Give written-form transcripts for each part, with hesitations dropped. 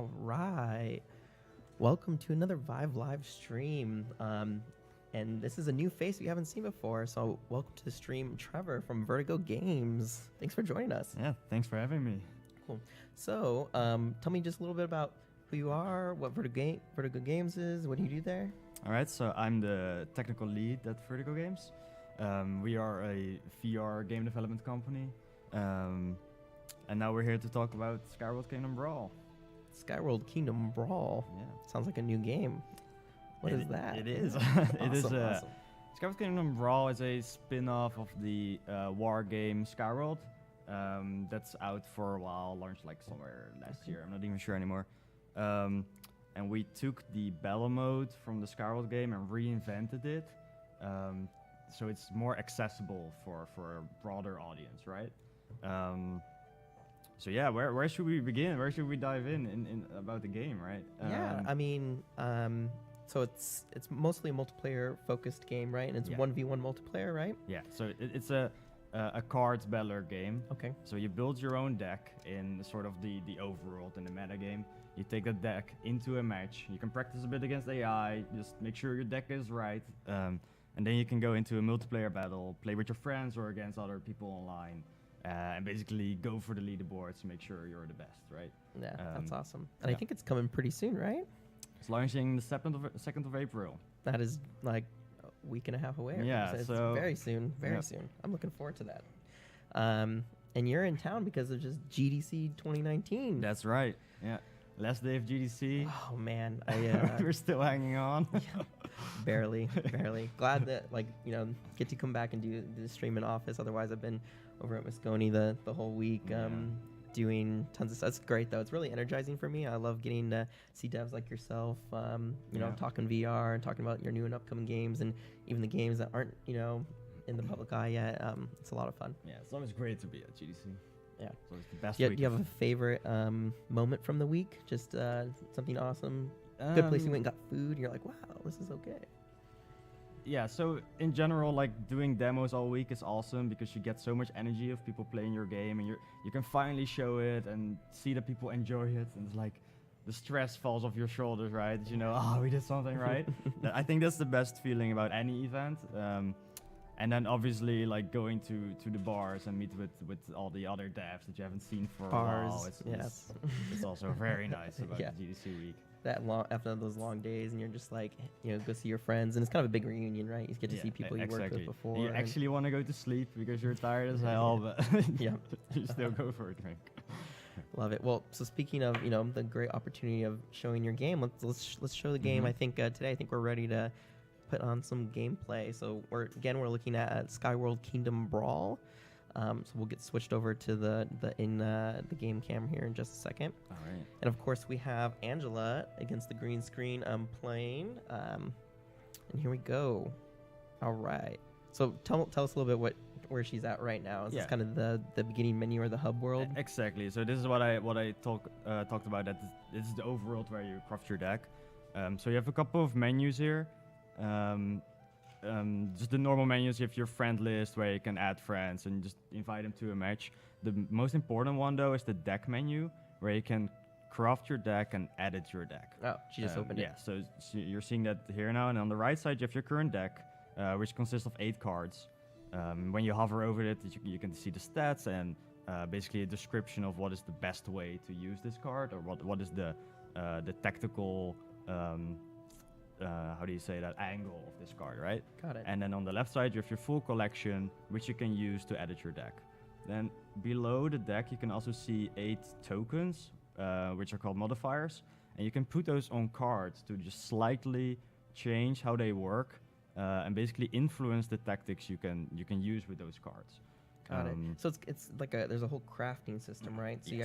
All right. Welcome to another Vive live stream. And this is a new face we haven't seen before. So welcome to the stream, Trevor from Vertigo Games. Thanks for joining us. Yeah, thanks for having me. Cool. So tell me just a little bit about who you are, what Vertigo Games is, what do you do there? All right, so I'm the technical lead at Vertigo Games. We are a VR game development company. And now we're here to talk about Skyworld Kingdom Brawl. Skyworld Kingdom Brawl. Yeah. Sounds like a new game. What is that? It is. Awesome, It is. awesome. Skyworld Kingdom Brawl is a spin-off of the war game Skyworld. That's out for a while, launched like somewhere last year. I'm not even sure anymore. And we took the battle mode from the Skyworld game and reinvented it. So it's more accessible for a broader audience, right? So yeah, where should we begin? Where should we dive in about the game, right? Yeah, I mean, so it's mostly a multiplayer focused game, right? And it's Yeah. 1v1 multiplayer, right? Yeah, so it's a cards battler game. Okay. So you build your own deck in sort of the overworld in the meta game. You take that deck into a match. You can practice a bit against AI, just make sure your deck is right. And then you can go into a multiplayer battle, play with your friends or against other people online. And basically go for the leaderboards to make sure you're the best, right? Yeah, that's awesome. And yeah. I think it's coming pretty soon, right? It's launching the 2nd of April. That is like a week and a half away. Yeah, it's so very soon, very yeah. soon. I'm looking forward to that. And you're in town because of just GDC 2019. That's right. Yeah. Last day of GDC. Oh man, We're still hanging on. barely. Glad that get to come back and do the stream in office. Otherwise, I've been over at Moscone the whole week, doing tons of stuff. It's great though. It's really energizing for me. I love getting to see devs like yourself, talking VR and talking about your new and upcoming games, and even the games that aren't in the public eye yet. It's a lot of fun. Yeah, it's always great to be at GDC. Yeah. So it's the best Do week. you have a favorite moment from the week? Just something awesome. Good place you went and got food. You're like, wow, this is okay. Yeah, so in general, like doing demos all week is awesome because you get so much energy of people playing your game, and you can finally show it and see that people enjoy it, and it's like the stress falls off your shoulders, right? Oh, we did something right. I think that's the best feeling about any event. And then obviously like going to the bars and meet with all the other devs that you haven't seen for a while. It's also very nice about the GDC week. That long after those long days, and you're just like, go see your friends, and it's kind of a big reunion, right? You get to see people you worked with before. You actually want to go to sleep because you're tired as hell, but you still go for a drink. Love it. Well, so speaking of the great opportunity of showing your game, let's show the game. I think today we're ready to put on some gameplay. So we're looking at Skyworld Kingdom Brawl. So we'll get switched over to the game cam here in just a second. All right. And of course we have Angela against the green screen playing. And here we go. All right. So tell us a little bit where she's at right now. Is this kind of the beginning menu or the hub world? Exactly. So this is what I talked about. That this is the overworld where you craft your deck. So you have a couple of menus here. Just the normal menus. You have your friend list where you can add friends and just invite them to a match. The most important one though is the deck menu, where you can craft your deck and edit your deck. Oh, she just opened it. Yeah, so you're seeing that here now, and on the right side you have your current deck, which consists of 8 cards. When you hover over it, you can see the stats and basically a description of what is the best way to use this card, or what is the tactical how do you say that, angle of this card, right? Got it. And then on the left side you have your full collection, which you can use to edit your deck. Then below the deck you can also see 8 tokens, which are called modifiers, and you can put those on cards to just slightly change how they work, and basically influence the tactics you can use with those cards. Got it. So it's like there's a whole crafting system, right? So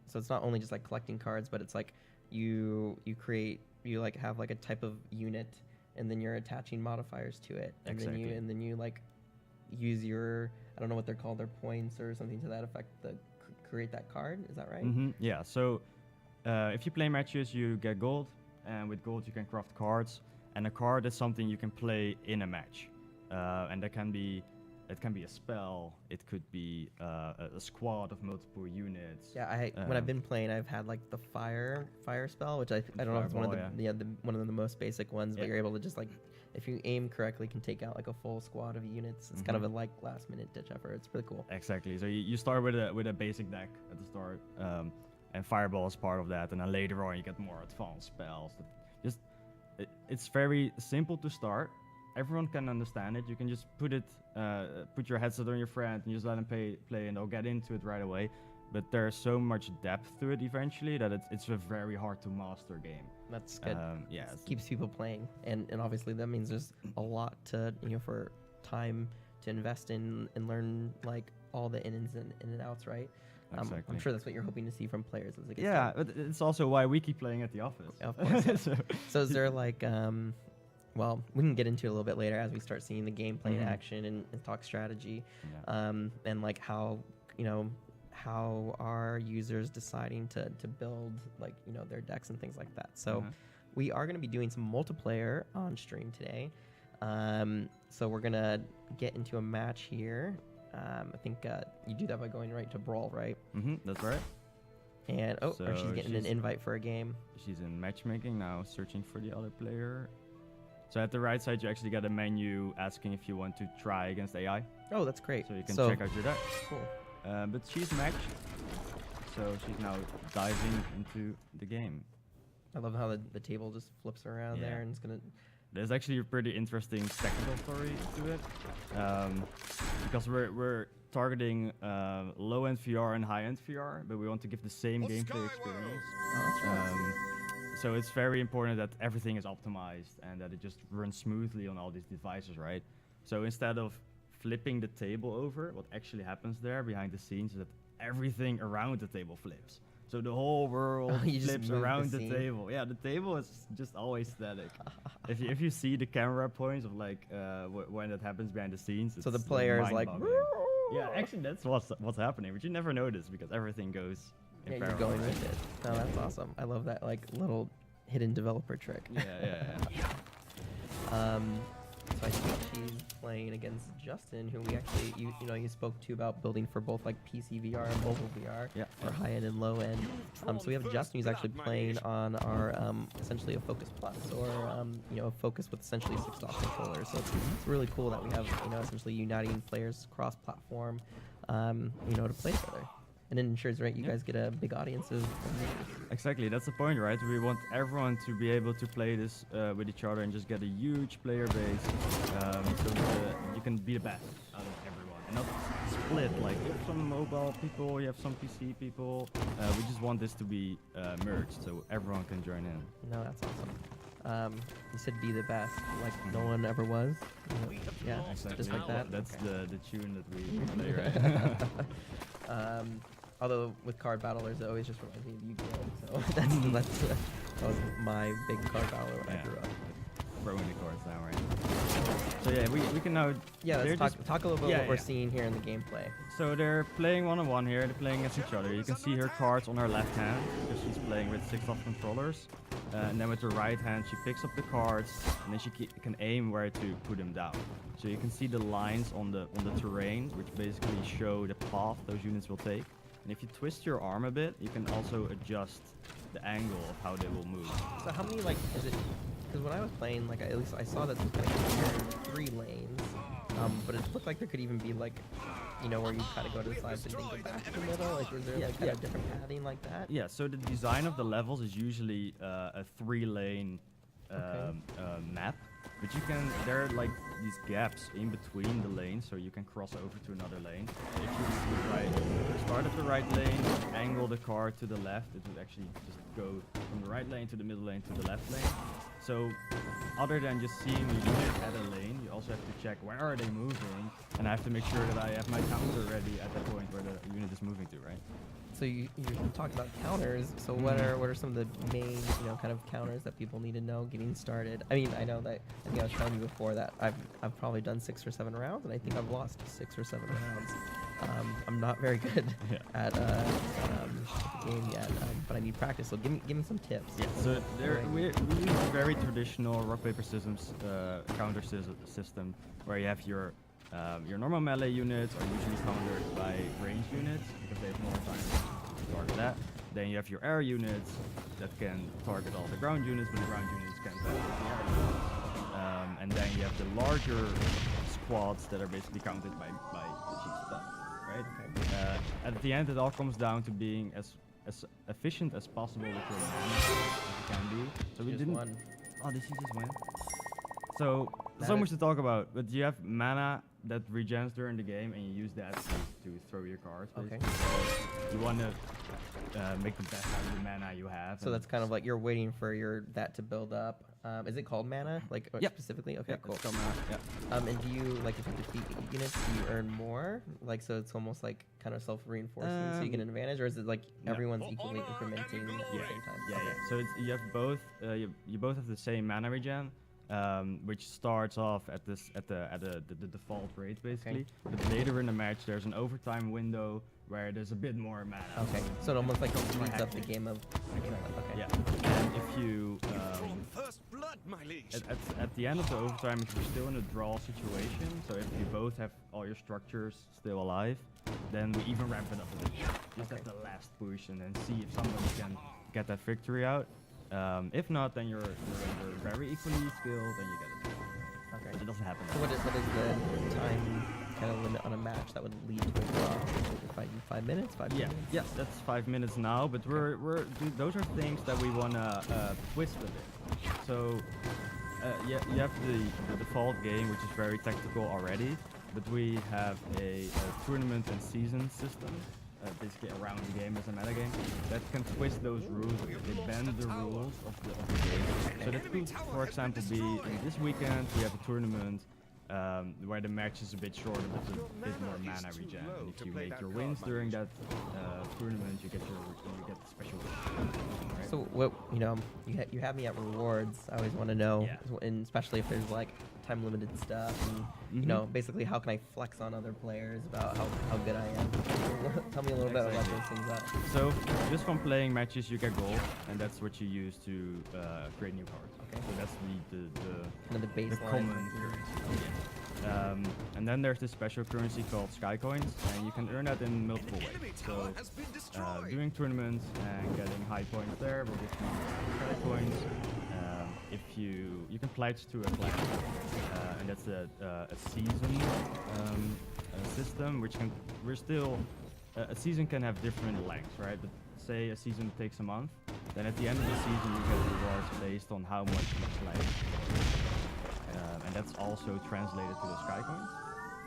so it's not only just like collecting cards, but it's like you have like a type of unit, and then you're attaching modifiers to it, and then you like use your, I don't know what they're called, their points or something to that effect, to create that card. Is that right? Mm-hmm. Yeah. So if you play matches, you get gold, and with gold you can craft cards, and a card is something you can play in a match, and that can be it can be a spell. It could be a squad of multiple units. Yeah, when I've been playing, I've had like the fire spell, which I don't know if it's one of the one of the most basic ones, but you're able to just like, if you aim correctly, can take out like a full squad of units. It's kind of a like last minute ditch effort. It's pretty cool. Exactly. So you start with a basic deck at the start, and fireball is part of that, and then later on you get more advanced spells. It's very simple to start. Everyone can understand it. You can just put your headset on your friend and just let them play, and they'll get into it right away. But there's so much depth to it eventually that it's a very hard to master game. That's good. Yeah, it keeps people playing, and obviously that means there's a lot to for time to invest in and learn like all the ins and outs, right? Exactly. I'm sure that's what you're hoping to see from players as it gets yeah, done. but it's also why we keep playing at the office. Of course. So is there like well, we can get into it a little bit later as we start seeing the gameplay in action and talk strategy, and like how how are users deciding to build like their decks and things like that. So we are going to be doing some multiplayer on stream today. So we're gonna get into a match here. I think you do that by going right to Brawl, right? That's right. And she's getting an invite for a game. She's in matchmaking now, searching for the other player. So at the right side, you actually get a menu asking if you want to try against AI. Oh, that's great. So you can check out your deck. Cool. But she's matched, so she's now diving into the game. I love how the table just flips around there, and it's gonna. There's actually a pretty interesting technical story to it, because we're targeting low-end VR and high-end VR, but we want to give the same gameplay experience. Oh, that's right. So it's very important that everything is optimized and that it just runs smoothly on all these devices, right? So instead of flipping the table over, what actually happens there behind the scenes is that everything around the table flips. So the whole world flips around the table. Yeah, the table is just always static. if you see the camera points of like when that happens behind the scenes, so the player is like, yeah, actually that's what's happening, but you never notice because everything goes in you're going with it. Oh, that's awesome. I love that like little hidden developer trick. Yeah. So I think she's playing against Justin, who we actually you spoke to about building for both like PC VR and mobile VR, for high end and low end. So we have Justin who's actually playing on our essentially a Focus Plus, or a Focus with essentially 6-dock controllers. So it's really cool that we have essentially uniting players cross platform, to play together. And it ensures, right, you guys get a big audience of users. Exactly, that's the point, right? We want everyone to be able to play this with each other and just get a huge player base, so you can be the best out of everyone. And not split, like you have some mobile people, you have some PC people. We just want this to be merged, so everyone can join in. No, that's awesome. You said be the best, like no one ever was. Yeah, exactly. Just like that. That's the tune that we play, right? Although with card battle, it always just reminds me of Yu-Gi-Oh! So that was my big card battler when I grew up. Throwing the cards now, right? So yeah, we can now. Yeah, let's talk a little bit what we're seeing here in the gameplay. So they're playing one-on-one here. They're playing against each other. You can see her cards on her left hand because she's playing with 6-off controllers. And then with her right hand, she picks up the cards, and then she can aim where to put them down. So you can see the lines on the terrain, which basically show the path those units will take. And if you twist your arm a bit, you can also adjust the angle of how they will move. So how many, like, is it, because when I was playing, like, at least I saw that there's kind of 3 lanes, but it looked like there could even be, like, where you kind of go to the sides and then go back to the middle, like, is there kind of different pathing like that? Yeah, so the design of the levels is usually a 3-lane map. But there are like these gaps in between the lanes, so you can cross over to another lane. If you start at the right lane, angle the car to the left, it would actually just go from the right lane to the middle lane to the left lane. So other than just seeing the unit at a lane, you also have to check where are they moving, and I have to make sure that I have my counter ready at that point where the unit is moving to, right? So you talked about counters. So what are some of the main kind of counters that people need to know getting started? I mean, I know that I think I was telling you before that I've probably done 6 or 7 rounds, and I think I've lost 6 or 7 rounds. I'm not very good at the game yet, but I need practice. So give me some tips. Yeah. So we use a very traditional rock paper scissors counter system where you have your Your normal melee units are usually countered by ranged units because they have more time to target that. Then you have your air units that can target all the ground units, but the ground units can't target the air units. And then you have the larger squads that are basically counted by the cheap stuff, right? Okay. At the end, it all comes down to being as efficient as possible with your mana as you can be. So we Just didn't. one. Oh, did he just win? So there's so much to talk about, but you have mana that regens during the game, and you use that to throw your cards. Okay. So you want to make the best out of the mana you have. So that's kind of like you're waiting for that to build up. Is it called mana? Like Yep. specifically? Okay, cool. It's called mana. Yeah. And do you like if you defeat units, do you earn more? Like so, it's almost like kind of self-reinforcing, so you get an advantage, or is it like no. everyone's equally incrementing at the same time? Yeah, Okay. yeah. So you have both. You both have the same mana regen, which starts off at the default rate basically. But later in the match, there's an overtime window where there's a bit more mana. Okay. So it almost like speeds up the game of. Okay. Yeah. And if you First blood, my liege. at the end of the overtime, if you're still in a draw situation, so if you both have all your structures still alive, then we even ramp it up a bit. Just at the last push, and then see if somebody can get that victory out. If not, then you're very equally skilled, and you get it. Okay. But it doesn't happen. So what is the time kind of limit on a match that would lead to a draw? Fight in 5 minutes? 5 minutes? Yeah, that's 5 minutes now, but those are things that we wanna twist a bit. So you have the default game, which is very tactical already, but we have a tournament and season system. Basically around the game as a meta game that can twist those rules. They bend the rules of the game. So that could, for example, be this weekend we have a tournament where the match is a bit shorter but a bit more mana regen. And if you make your wins during that tournament, you get the special win. Right? So what you have me at rewards. I always want to know, and especially if there's like time limited stuff, and basically how can I flex on other players about how good I am. Tell me a little bit about those things. So just from playing matches, you get gold, and that's what you use to create new cards. Okay. So that's Kind of the baseline. the common currency. And then there's this special currency called Sky Coins, and you can earn that in multiple ways. So doing tournaments and getting high points there will give you Sky Coins. If you can pledge to a clan, and that's a season system, which a season can have different lengths, right? But say a season takes a month, then at the end of the season you get rewards based on how much you pledge. And that's also translated to the Sky Coins.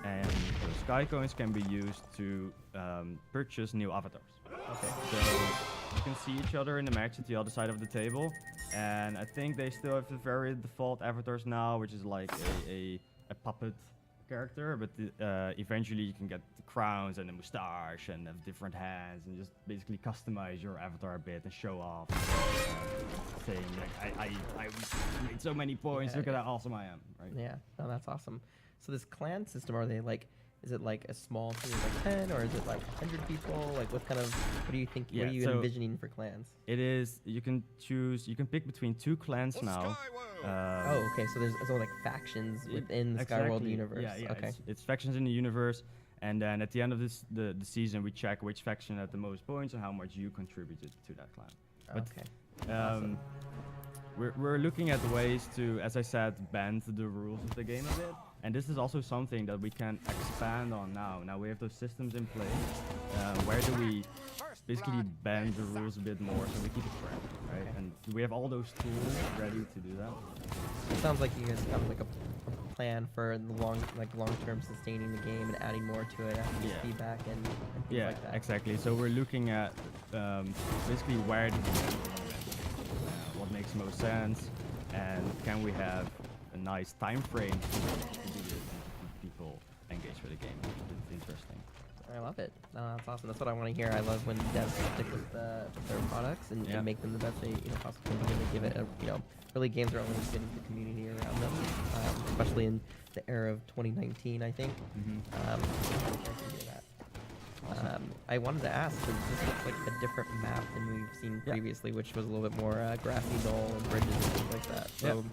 And the Sky Coins can be used to purchase new avatars. Okay. So you can see each other in the match at the other side of the table. And I think they still have the very default avatars now, which is like a puppet character, but eventually you can get the crowns and the moustache and have different hands and just basically customize your avatar a bit and show off, saying like I made so many points, look at how awesome I am, right? Yeah, no, that's awesome. So this clan system, are they like, is it like a small team of like 10, or is it like 100 people? Like what do you think, what are you envisioning for clans? It is, you can pick between 2 clans now. Oh, okay, so there's like factions within the Skyworld universe. Yeah, okay. It's factions in the universe, and then at the end of the season, we check which faction had the most points and how much you contributed to that clan. But, okay. Awesome. we're looking at ways to, as I said, bend the rules of the game a bit. And this is also something that we can expand on now. Now we have those systems in place. Where do we basically bend the rules a bit more so we keep it fresh, right? Okay. And we have all those tools ready to do that. It sounds like you guys have like a plan for the long-term sustaining the game and adding more to it after feedback and things like that. Exactly. So we're looking at basically where do we what makes most sense, and can we have a nice time frame to do this and to keep people engaged with the game. It's interesting. I love it. That's awesome. That's what I want to hear. I love when devs stick with their products and make them the best they possibly can, and give it a really games are only as good as the community around them, especially in the era of 2019, I think. I wanted to ask, because this looks like a different map than we've seen previously, which was a little bit more grassy knoll and bridges and things like that. So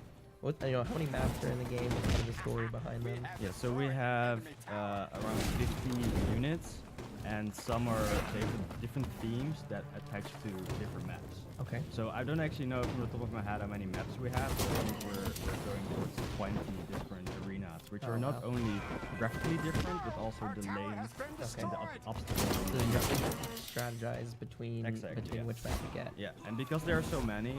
What, you know, how many maps are in the game? What's kind of the story behind them? Yeah, so we have around 50 units, and some are they have different themes that attach to different maps. Okay. So I don't actually know from the top of my head how many maps we have, but I think we're going towards 20 different arenas, which are not only graphically different, but also the lanes and the obstacles. So you have to strategize between which map you get. Yeah, and because there are so many,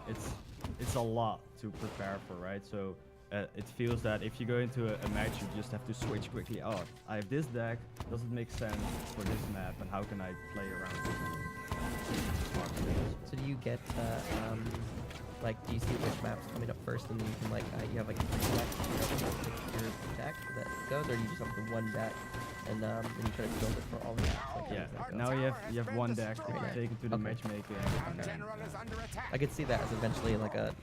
it's a lot to prepare for, right? So it feels that if you go into a match, you just have to switch quickly. Oh, I have this deck. Does it make sense for this map? And how can I play around it? So do you get like, do you see which map's coming up first, and then you can like you have like 3 decks, you know, pick your deck that goes, or do you just have the one deck and then you try to build it for all the maps? Like, yeah. Now you have one deck that you take into the matchmaking. I could see that as eventually like a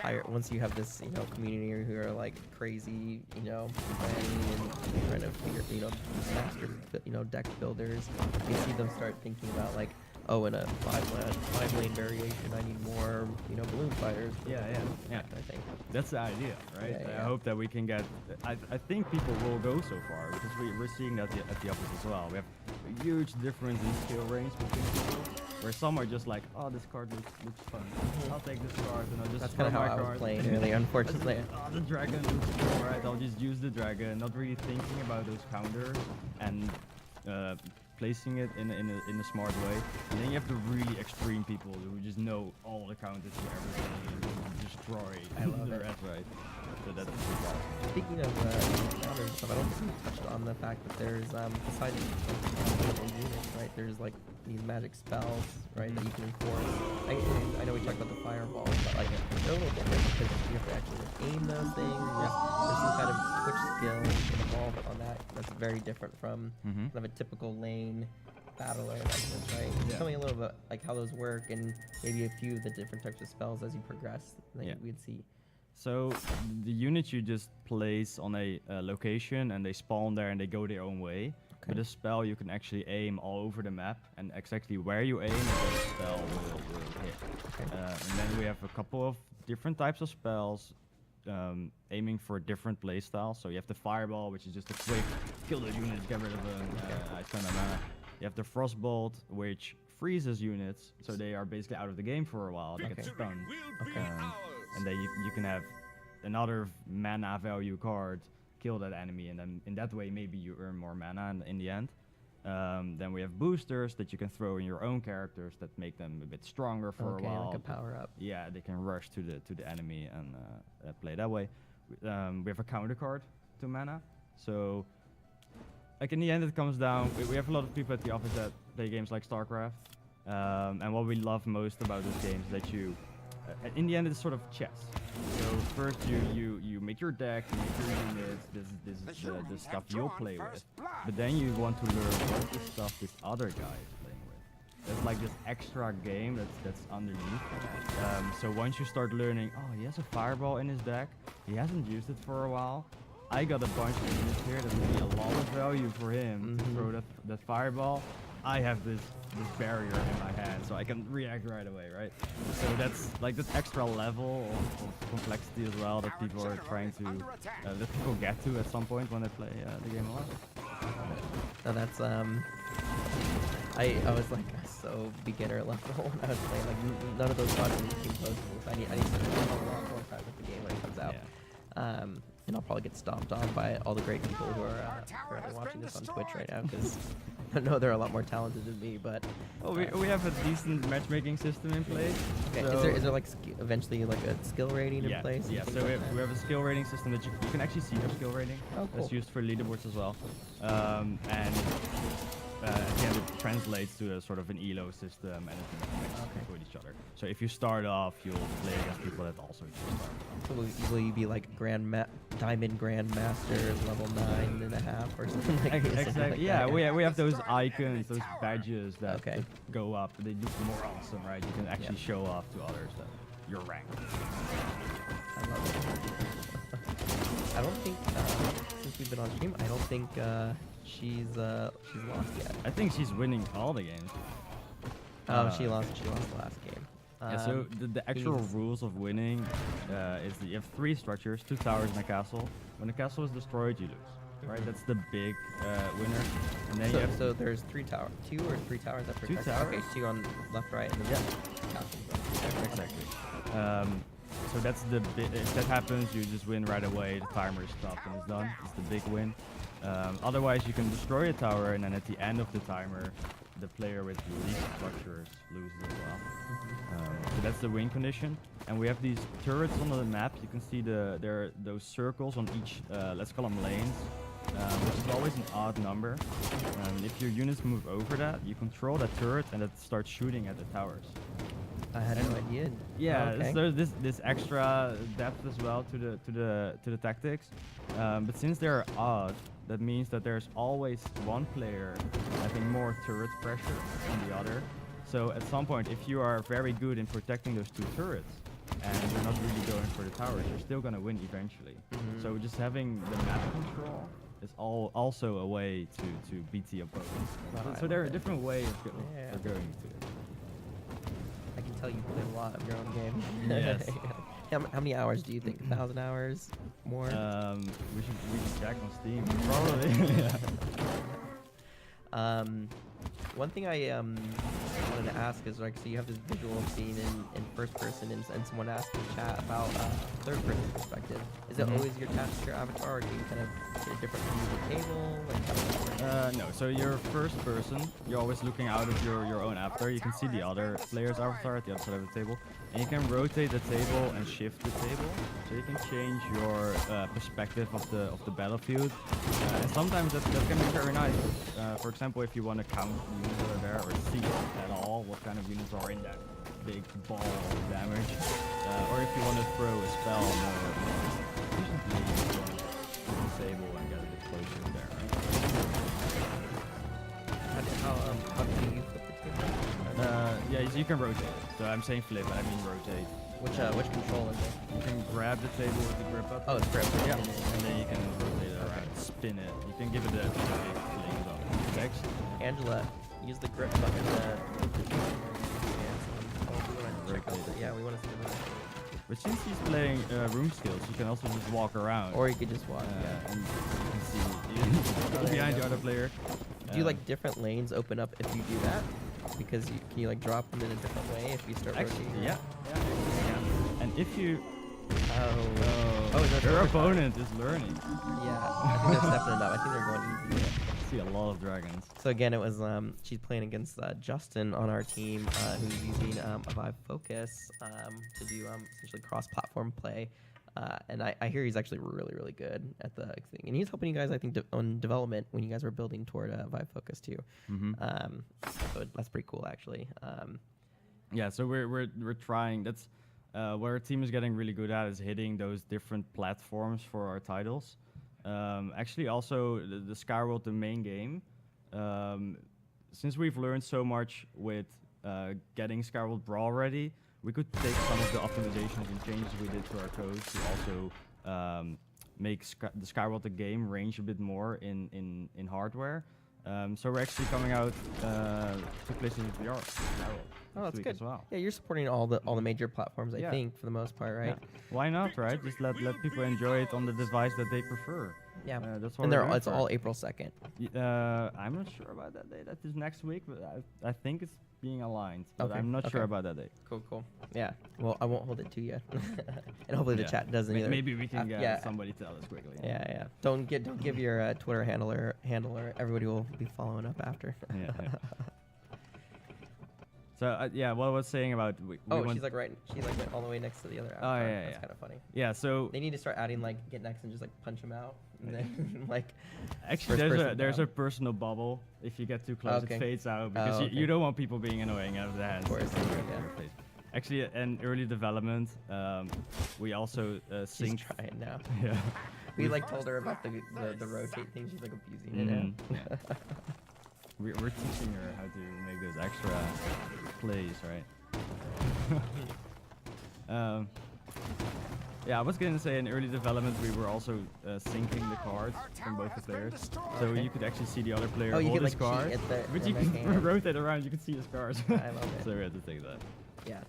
higher, once you have this, you know, community who are like crazy, you know, planning and trying to figure, you know, master, you know, deck builders. You see them start thinking about like, oh, in a 5-lane variation, I need more, you know, balloon fighters. Yeah. That kind of thing. That's the idea, right? Yeah. I hope that we can get. I think people will go so far because we're seeing that at the office as well. We have a huge difference in skill range between people, where some are just like, oh, this card looks fun. I'll take this card and I'll just. That's kind of how I was playing really, unfortunately. Oh, the dragon looks cool, right? I'll just use the dragon, not really thinking about those counters and placing it in a smart way. And then you have the really extreme people who just know all the counters to everything and destroy the rest, right? So that's Speaking of counters and stuff, I don't think we touched on the fact that there's besides units, right? There's like these magic spells, right, that you can enforce. I know we talked about the fireballs, but like they're a little different because you have to actually aim those things. There's some kind of quick skill involved on that that's very different from kind of a typical lane battler like this, right? Tell me a little bit like how those work and maybe a few of the different types of spells as you progress that we'd see. So the units you just place on a location and they spawn there and they go their own way. With a spell you can actually aim all over the map, and exactly where you aim the spell will hit. And then we have a couple of different types of spells aiming for different playstyles. So you have the fireball, which is just a quick kill the units, get rid of them, I spend a mana. You have the frostbolt, which freezes units, so they are basically out of the game for a while. They get stunned. And then you can have another mana value card, kill that enemy, and then in that way maybe you earn more mana in the end. Then we have boosters that you can throw in your own characters that make them a bit stronger for a while. Like a power up. Yeah, they can rush to the enemy and play that way. We have a counter card to mana, so like in the end it comes down. We have a lot of people at the office that play games like StarCraft, and what we love most about those games is that you. In the end, it's sort of chess. So first you make your deck, you make your units, this is the stuff you'll play with. But then you want to learn what the stuff this other guy is playing with. There's like this extra game that's underneath. So once you start learning, oh, he has a fireball in his deck, he hasn't used it for a while. I got a bunch of units here that will be a lot of value for him to throw that fireball. I have this barrier in my hand, so I can react right away, right? So that's like this extra level of complexity as well that people are trying to, that people get to at some point when they play the game a lot. No, that's I was like so beginner level when I was playing. Like none of those buttons seem possible. I need to spend a lot more time with the game when it comes out. Yeah. And I'll probably get stomped on by all the great people who are currently watching this on Twitch right now, because I know they're a lot more talented than me. But we have a decent matchmaking system in place. Okay. So Is there like eventually like a skill rating in place? Yeah. So we have a skill rating system that you can actually see your skill rating. Oh, cool. That's used for leaderboards as well. And at the end it translates to a sort of an ELO system, and it connects with each other. So if you start off, you'll play against people that also just start off. So will you be like Diamond Grandmaster level 9.5 or something like that? Exactly. Yeah, we have those icons, those badges that go up. They look more awesome, right? You can actually show off to others that you're ranked. I love it. I don't think since we've been on stream, I don't think she's lost yet. I think she's winning all the games. Oh, she lost the last game. Yeah, so the actual rules of winning is that you have 3 structures, 2 towers and a castle. When the castle is destroyed, you lose. Right, that's the big winner. And then So, you have so there's 2 or 3 towers up. 2 towers. Okay, 2 on left, right, and then castle. exactly. So that's the if that happens, you just win right away. The timer is stopped and it's done. It's the big win. Otherwise, you can destroy a tower, and then at the end of the timer, the player with the least structures loses as well. So that's the win condition. And we have these turrets on the map. You can see there are those circles on each, let's call them lanes, which is always an odd number. If your units move over that, you control that turret and it starts shooting at the towers. I had no idea. Yeah, okay. so there's this extra depth as well to the tactics. But since they're odd, that means that there's always one player having more turret pressure than the other. So at some point, if you are very good in protecting those 2 turrets, and you're not really going for the towers, you're still gonna win eventually. So just having the map control is also a way to beat the opponent. Wow, So I there are love it. different ways Yeah. of going to it. I can tell you play a lot of your own game. Yes. How many hours do you think? 1,000 hours? More? We should check on Steam. Probably. Yeah. One thing I wanted to ask is, like, so you have this visual scene in first person, and someone asked in chat about third person perspective. Is it always your task, your avatar, or do you kind of get a different view of the table? Like, how does it work? No, so you're first person. You're always looking out of your own avatar. You can see the other player's avatar at the other side of the table. And you can rotate the table and shift the table. So you can change your perspective of the battlefield. And sometimes that can be very nice. For example, if you want to count the units that are there or see at all what kind of units are in that big ball of damage. Or if you want to throw a spell more efficiently, you can disable and get a bit closer there, right? How do you flip the table? Yeah, you can rotate it. So I'm saying flip, but I mean rotate. Which control is it? You can grab the table with the grip up. Oh, it's grip. Yeah. And then you can rotate it around, spin it. You can give it a big fling as well. Next. Angela, use the grip button. Yeah, we want to see the But since he's playing room skills, you can also just walk around. Or you could just walk. And you can see there behind you the go. other player. Do you like different lanes open up if you do that? Because can you like drop them in a different way if you start Actually, rotating? yeah. And if you Oh, your opponent is learning. Yeah, I think they're stepping it up. I think they're going easy. See a lot of dragons. So again, it was she's playing against Justin on our team, who's using a Vive Focus to do essentially cross-platform play. And I hear he's actually really, really good at the thing. And he's helping you guys, I think, on development when you guys were building toward Vive Focus too. So that's pretty cool, actually. Yeah, so we're trying. That's what our team is getting really good at, is hitting those different platforms for our titles. Actually, also the Skyworld, the main game. Since we've learned so much with getting Skyworld Brawl ready, we could take some of the optimizations and changes we did to our code to also make the Skyworld the game range a bit more in hardware. So we're actually coming out to places with VR. Oh, that's good. As well. Yeah, you're supporting all the major platforms, I Yeah. think, for the most part, right? Yeah. Why not, right? Just let people enjoy it on the device that they prefer. Yeah. That's what And we're they're going it's for. all April 2nd. I'm not sure about that date. That is next week, but I think it's being aligned. But Okay, I'm not sure okay. about that date. Cool. Yeah. Well, I won't hold it to you. And hopefully the chat doesn't either. Maybe we can get yeah. somebody tell us quickly. Yeah. Don't give your Twitter handler. Everybody will be following up after. Yeah. So yeah, what I was saying about she's like all the way next to the other avatar. yeah, That's yeah. kind of funny. Yeah, so They need to start adding like get next and just like punch them out, and then like. actually there's a personal bubble. If you get too close, Okay. it fades out because Oh, okay. you don't want people being annoying out of the hands. Of course, yeah. Your face. Actually, in early development, we also She's synced. trying now. Yeah. We like told her about the rotate thing. She's like abusing it now. Yeah. We're teaching her how to make those extra plays, right? Yeah, I was gonna say in early development we were also syncing the cards from both the players, so you could actually see the other player Oh, you hold could his like card, cheat at the but in you the can hand. rotate around. You can see his cards. I love it. So we had to take that. Yeah.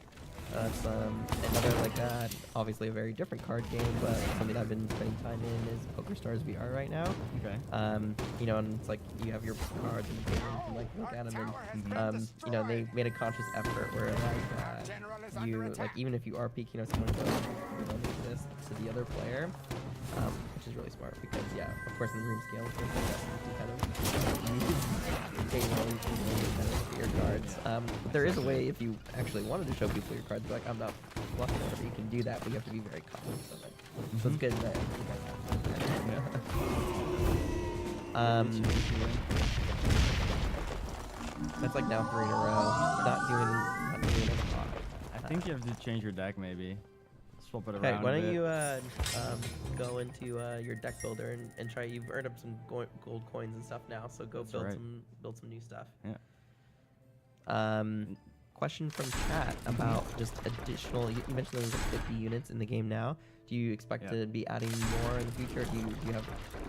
That's another like obviously a very different card game, but something I've been spending time in is Poker Stars VR right now. Okay. You know, and it's like you have your cards and you can like look at them, and you know, they made a conscious effort where like you like even if you are peeking at someone goes this to the other player, which is really smart because yeah, of course in the room scale, it's kind of take kind of your cards. There is a way if you actually wanted to show people your cards, like I'm not bluffing or whatever, you can do that, but you have to be very cautious of it. So it's good that you guys have that's like now 3 in a row. Not doing a lot. I think you have to change your deck maybe. Swap it Okay, around. why a don't bit. you go into your deck builder and try. You've earned up some gold coins and stuff now, so go That's build right. some new stuff. Yeah. Question from chat about just additional. You mentioned there's like 50 units in the game now. Do you expect to be adding more in the future? Do you have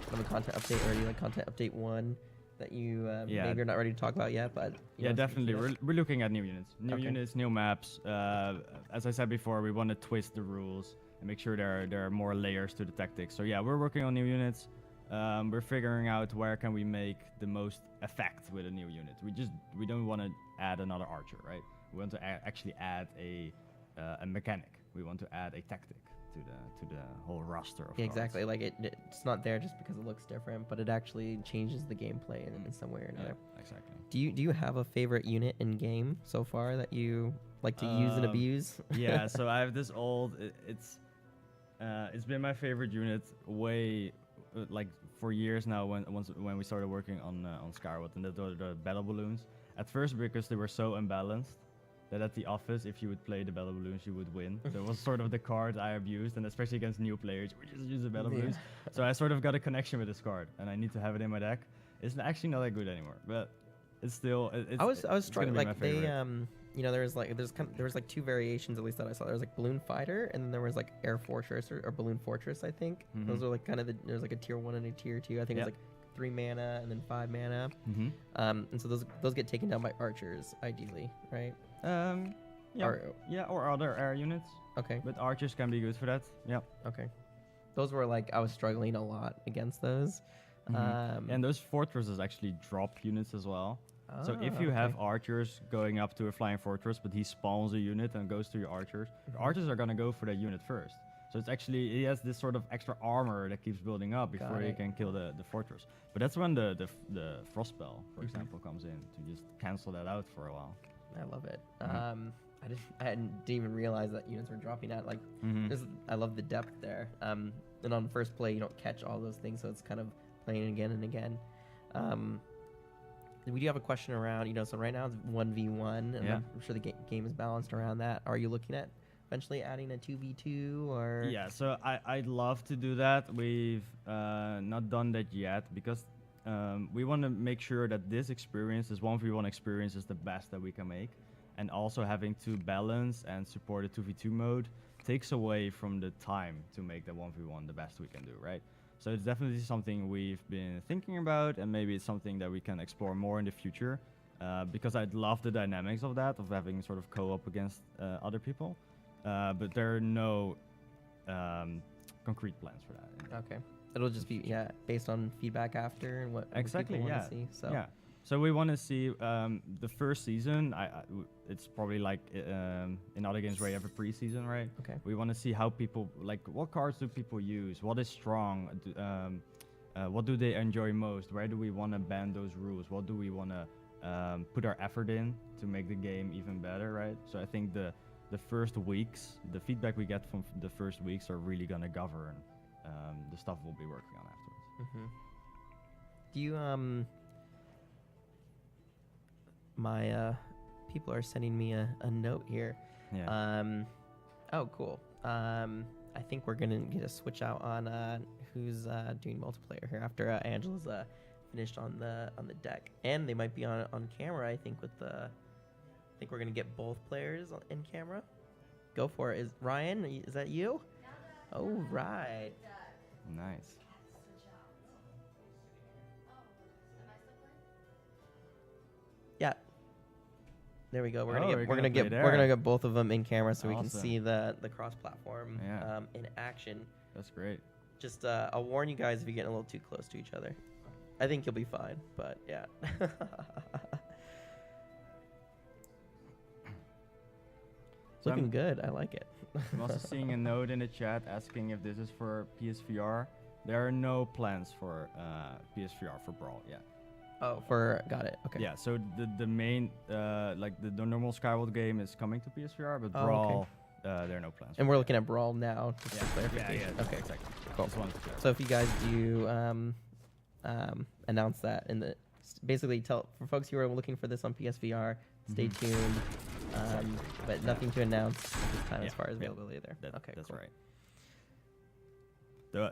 kind of a content update already, like content update 1 that you maybe you're not ready to talk about yet? But Yeah, definitely. We're looking at new units, Okay. new maps. As I said before, we want to twist the rules and make sure there are more layers to the tactics. So yeah, we're working on new units. We're figuring out where can we make the most effect with a new unit. We don't want to add another archer, right? We want to actually add a mechanic. We want to add a tactic to the whole roster of Yeah, cards. exactly. Like it's not there just because it looks different, but it actually changes the gameplay in some way or another. Yeah, exactly. Do you have a favorite unit in game so far that you like to use and abuse? Yeah, so I have this old. It's been my favorite unit way like for years now. When we started working on Skyworld, and the battle balloons. At first, because they were so unbalanced, that at the office, if you would play the battle balloons, you would win. So it was sort of the card I abused, and especially against new players, we just use the battle balloons. So I sort of got a connection with this card, and I need to have it in my deck. It's actually not that good anymore, but it's still. I was struggling like like they you know there was like 2 variations at least that I saw. There was like Balloon Fighter, and then there was like Air Fortress or Balloon Fortress, I think. Those are like kind of there's like a tier 1 and a tier 2. I think it was like 3 mana and then 5 mana. And so those get taken down by archers ideally, right? Or other air units. Okay. But archers can be good for that. Yeah. Okay. Those were like I was struggling a lot against those. And those fortresses actually drop units as well. So if you have archers going up to a flying fortress, but he spawns a unit and goes to your archers are gonna go for that unit first. So it's actually, he has this sort of extra armor that keeps building up before he can kill the fortress. But that's when the frost spell, for example, comes in to just cancel that out for a while. I love it. I didn't even realize that units were dropping out. Like, I love the depth there. And on first play, you don't catch all those things, so it's kind of playing again and again. We do have a question around, so right now it's 1v1, and I'm sure the game is balanced around that. Are you looking at eventually adding a 2v2 or? Yeah, so I'd love to do that. We've not done that yet because we want to make sure that this 1v1 experience is the best that we can make. And also having to balance and support a 2v2 mode takes away from the time to make the 1v1 the best we can do, right? So it's definitely something we've been thinking about, and maybe it's something that we can explore more in the future, because I'd love the dynamics of that, of having sort of co-op against other people, but there are no concrete plans for that. Okay. It'll just be, based on feedback after and what exactly, people want to see. So. Yeah. So we want to see the first season. It's probably like in other games where you have a preseason, right? Okay. We want to see how people, like, what cards do people use? What is strong? What do they enjoy most? Where do we want to ban those rules? What do we want to put our effort in to make the game even better, right? So I think the first weeks, the feedback we get from the first weeks are really going to govern the stuff we'll be working on afterwards. Do you my people are sending me a note here. Oh, cool. I think we're gonna get a switch out on who's doing multiplayer here after Angela's finished on the deck, and they might be on camera. I think I think we're gonna get both players in camera. Go for it. Is Ryan? Is that you? Oh, right. Nice. Yeah. There we go. We're Oh, gonna we're get gonna we're play gonna there. get both of them in camera so we can Awesome. see the cross-platform Yeah. in action. That's great. Just I'll warn you guys if you get a little too close to each other. I think you'll be fine, but yeah. So Looking good. I like it. I'm also seeing a note in the chat asking if this is for PSVR. There are no plans for PSVR for Brawl yet. Oh, got it. Okay. Yeah, so the main like the normal Skyworld game is coming to PSVR, but Oh, okay. Brawl there are no plans. And we're looking at Brawl now, just for yeah, clarification. yeah, Okay. exactly. Cool. Just wanted to clarify. So if you guys do announce that in the basically tell for folks who are looking for this on PSVR, stay tuned. But nothing to announce at this time as far as availability there. Okay, that's cool. right.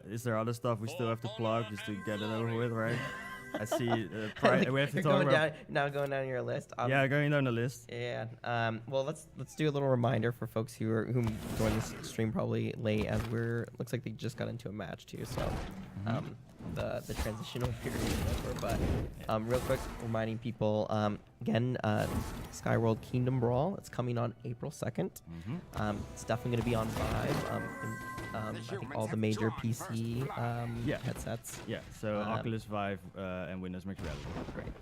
Is there other stuff we still have to plug just to get it over with, right? I see. We have to You're talk going about. going down your list. Yeah, going down the list. Yeah. Well, let's do a little reminder for folks who joined this stream probably late, as looks like they just got into a match too. So, the transitional period is over. But real quick, reminding people again, Skyworld Kingdom Brawl. It's coming on April 2nd. It's definitely going to be on Vive. I think all the major PC headsets. Yeah, so Oculus, Vive, and Windows Mixed Reality. Great.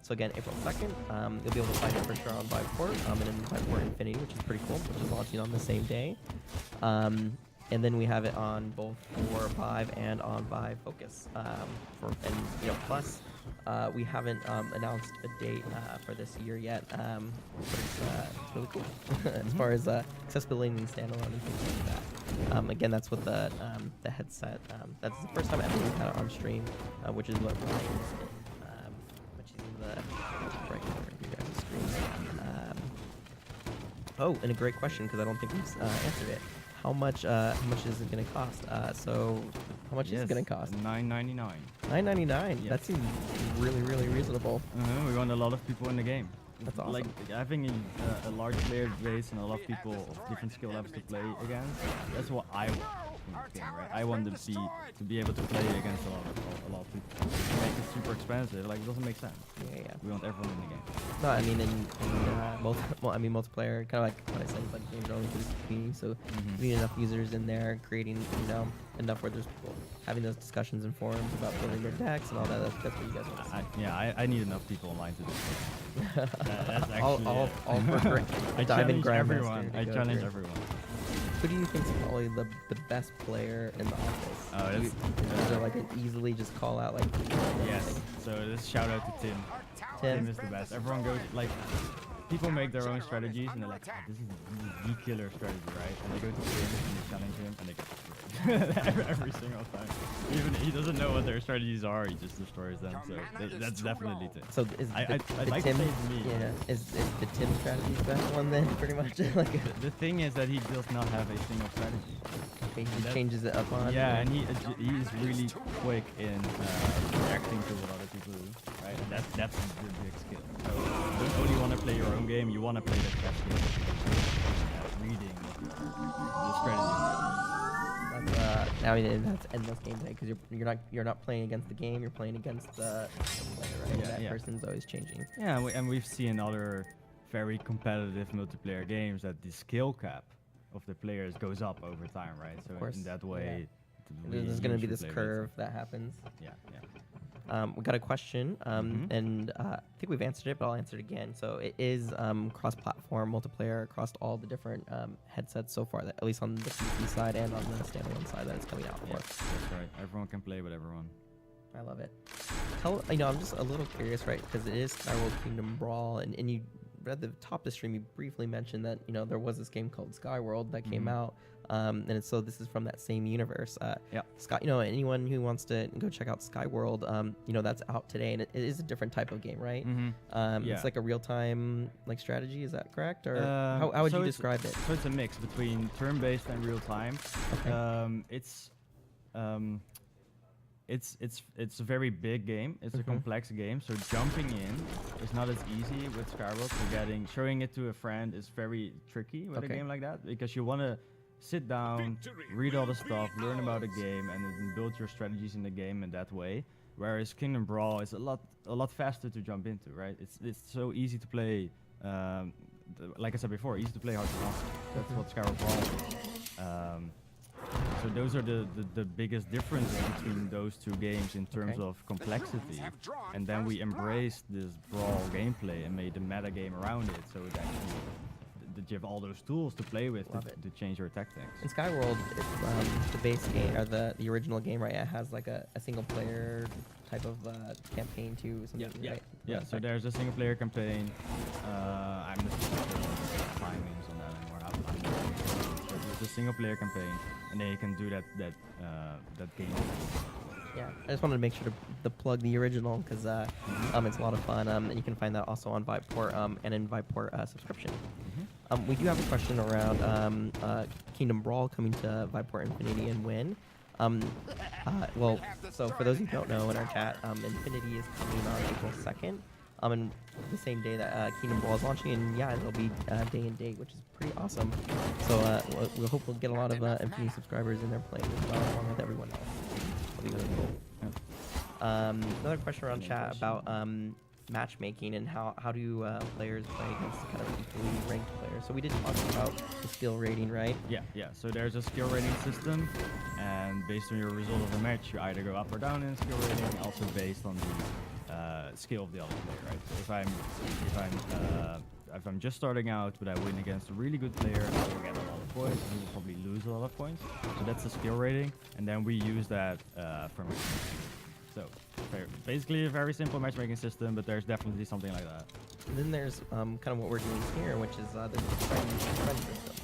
So again, April 2nd, you'll be able to find it for sure on Viveport, and in Viveport Infinity, which is pretty cool, which is launching on the same day. And then we have it on both for Vive and on Vive Focus. Plus, we haven't announced a date for this year yet, but it's really cool as far as accessibility and standalone and things like that. Again, that's what the headset. That's the first time ever we've had it on stream, which is what Ryan's in, which is in the right corner of you guys' screen. Oh, and a great question because I don't think we've answered it. How much is it going to cost? So how much is it going to cost? $9.99. $9.99. Yes. That seems really, really reasonable. We want a lot of people in the game. That's awesome. Like having a large player base and a lot of people of different skill levels to play against. That's what I want in this game, right? I want to be able to play against a lot of people. Make it super expensive, like it doesn't make sense. Yeah. We want everyone in the game. No, I mean multiplayer, kind of like what I said, it's like games are only for the community, so we need enough users in there, creating enough where there's people having those discussions in forums about building their decks and all that. That's what you guys want to see. I need enough people online to do this. That's actually all for I Diamond challenge Grandmaster everyone. to I go challenge through. everyone. Who do you think is probably the best player in the office? Oh, Is there like an easily just call out like? Yes. So this shout out to Tim. Tim is the best. Everyone goes like, people make their own strategies and they're like, this is the killer strategy, right? And they go to Tim and they challenge him and they get destroyed every single time. Even he doesn't know what their strategies are. He just destroys them. So that's definitely Tim. So is I'd like Tim? to say it's me. Yeah. Is the Tim strategy the best one then? Pretty much. Like The thing is that he does not have a single strategy. he changes it up on. Yeah, and he is really quick in reacting to what other people do, right? And that's the big skill. So you don't only want to play your own game, you want to play the chess game. Reading the strategy. I mean, that's endless gameplay because you're not playing against the game, you're playing against the player, right? That person's always changing. Yeah, and we've seen other very competitive multiplayer games that the skill cap of the players goes up over time, right? So in that way, there's going to be this curve that happens. Yeah. We got a question, and I think we've answered it, but I'll answer it again. So it is cross-platform multiplayer across all the different headsets so far, at least on the PC side and on the standalone side that it's coming out for. That's right. Everyone can play with everyone. I love it. I'm just a little curious, right? Because it is Skyworld Kingdom Brawl, and you at the top of the stream, you briefly mentioned that there was this game called Skyworld that came out. And so this is from that same universe. Anyone who wants to go check out Skyworld, that's out today, and it is a different type of game, right? It's like a real-time strategy. Is that correct, or how would you describe it? So it's a mix between turn-based and real-time. Okay. It's a very big game. It's a complex game. So jumping in is not as easy with Skyworld. So showing it to a friend is very tricky with a game like that, because you want to sit down, read all the stuff, learn about the game, and then build your strategies in the game in that way. Whereas Kingdom Brawl is a lot faster to jump into, right? It's so easy to play like I said before, easy to play, hard to master. That's what Skyworld Brawl is. So those are the biggest differences between those two games in terms Okay. of complexity. And then we embraced this Brawl gameplay and made the meta game around it, so it actually that you have all those tools to play with Love to, it. to change your tactics. In Skyworld, the base game or the original game, right? It has like a single player type of campaign too, something, right? Yeah. So there's a single player campaign. I'm not sure the timings on that anymore. So there's a single player campaign, and then you can do that game. Yeah, I just wanted to make sure to plug the original because it's a lot of fun, and you can find that also on Viveport and in Viveport subscription. We do have a question around Kingdom Brawl coming to Viveport Infinity and when. Well, so for those who don't know in our chat, Infinity is coming on April 2nd, and the same day that Kingdom Brawl is launching, and yeah, it'll be day and date, which is pretty awesome. So we hope we'll get a lot of Infinity subscribers in there playing as well, along with everyone else. It'll be really cool. Another question around chat about matchmaking and how do players play against kind of equally ranked players. So we did talk about the skill rating, right? Yeah. So there's a skill rating system, and based on your result of the match, you either go up or down in skill rating, also based on the skill of the other player, right? So if I'm just starting out, but I win against a really good player, I will get a lot of points, and will probably lose a lot of points. So that's the skill rating, and then we use that for matchmaking. So basically a very simple matchmaking system, but there's definitely something like that. And then there's kind of what we're doing here, which is the friend system,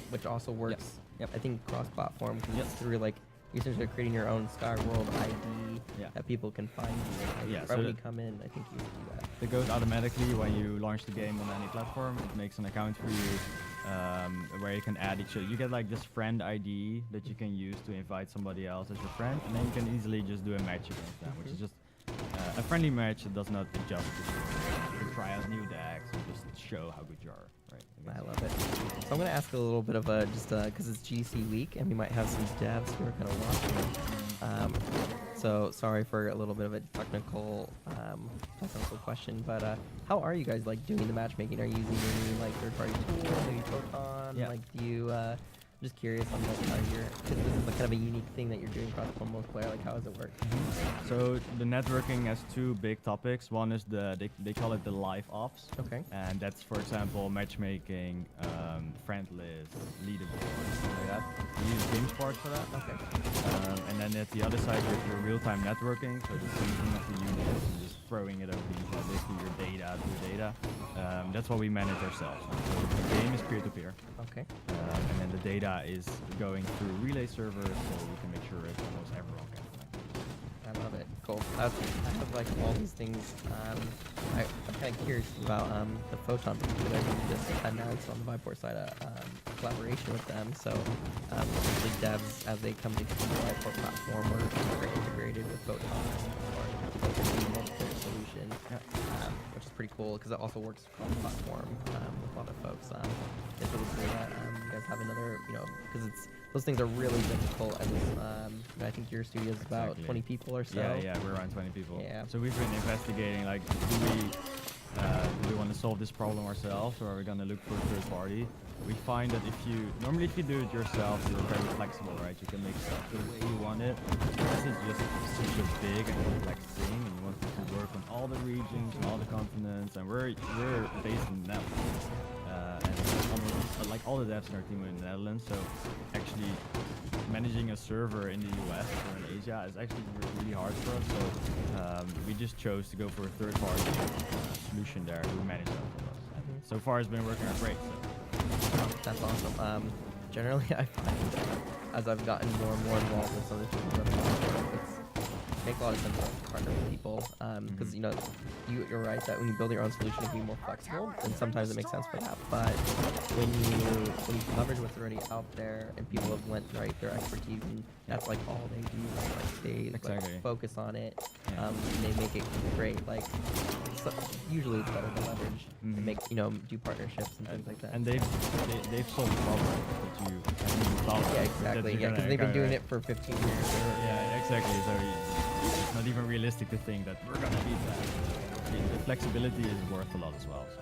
which also works, Yep. I think, cross-platform, because it's through like you're essentially creating your own Skyworld ID that people can find you. Yeah, Right so when you come in, I think you can do that. It goes automatically when you launch the game on any platform. It makes an account for you where you can add each other. You get like this friend ID that you can use to invite somebody else as your friend, and then you can easily just do a match against them, which is just a friendly match that does not adjust. You can try out new decks and just show how good you are. Right? I love it. So I'm going to ask a little bit of a, just because it's GC week, and we might have some devs who are kind of watching. So sorry for a little bit of a technical question, but how are you guys like doing the matchmaking? Are you using any like third-party tools, maybe Photon? Yeah. Like, do you? I'm just curious on like how you're, because this is like kind of a unique thing that you're doing cross-platform multiplayer. Like, how does it work? So the networking has two big topics. One is they call it the live ops. Okay. And that's, for example, matchmaking, friend list, leaderboards, stuff like that. We use GameSpark for that. Okay. And then at the other side, you have your real-time networking. So the syncing of the units and just throwing it over the internet, basically your data to your data. That's what we manage ourselves. So the game is peer-to-peer. Okay. And then the data is going through relay servers, so we can make sure almost everyone can connect. I love it. Cool. I have like all these things. I'm kind of curious about the Photon because I think just announced on the Viveport side a collaboration with them. So essentially devs, as they come to the Viveport platform, are very integrated with Photon or multiplayer solution, which is pretty cool because it also works cross-platform with a lot of folks. It's really cool that you guys have another, because those things are really difficult. And I think your studio is about 20 people or so. Yeah, we're around 20 people. Yeah. So we've been investigating, like, do we want to solve this problem ourselves, or are we going to look for a third party? We find that if you do it yourself, you're very flexible, right? You can make stuff the way you want it. This is just such a big and complex thing, and you want to work on all the regions and all the continents, and we're based in the Netherlands. And like all the devs in our team are in the Netherlands, so actually managing a server in the US or in Asia is actually really hard for us. So we just chose to go for a third-party solution there who manage that for us. And so far, it's been working out great. So. That's awesome. Generally, I find as I've gotten more and more involved with some of the people, it makes a lot of sense to partner with people because you're right that when you build your own solution, you can be more flexible, and sometimes it makes sense for that. But when you leverage what's already out there and people have lent their expertise, and that's like all they do, like they like, focus on it, and they make it great. Like usually it's better to leverage and make do partnerships and things like that. And they've solved problems that you haven't even thought of. Yeah, exactly. Yeah, because they've been doing it for 15 years. Yeah, exactly. So it's not even realistic to think that we're gonna beat that. The flexibility is worth a lot as well. So.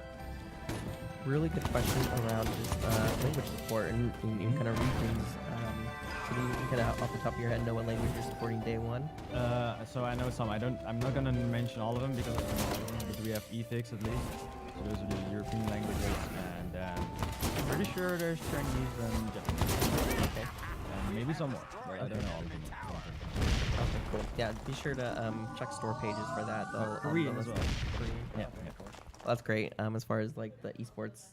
really good question around just language support and kind of regions. So do you kind of off the top of your head know what language you're supporting day one? So I know some. I'm not gonna mention all of them because we have ethics at least. So those are the European languages, and I'm pretty sure there's Chinese and Japanese. Okay. And maybe some more. Right? I don't know all of them. Okay, cool. Yeah, be sure to check store pages for that. Korean as well. Korean. Yeah. Okay, cool. Well, that's great. As far as like the esports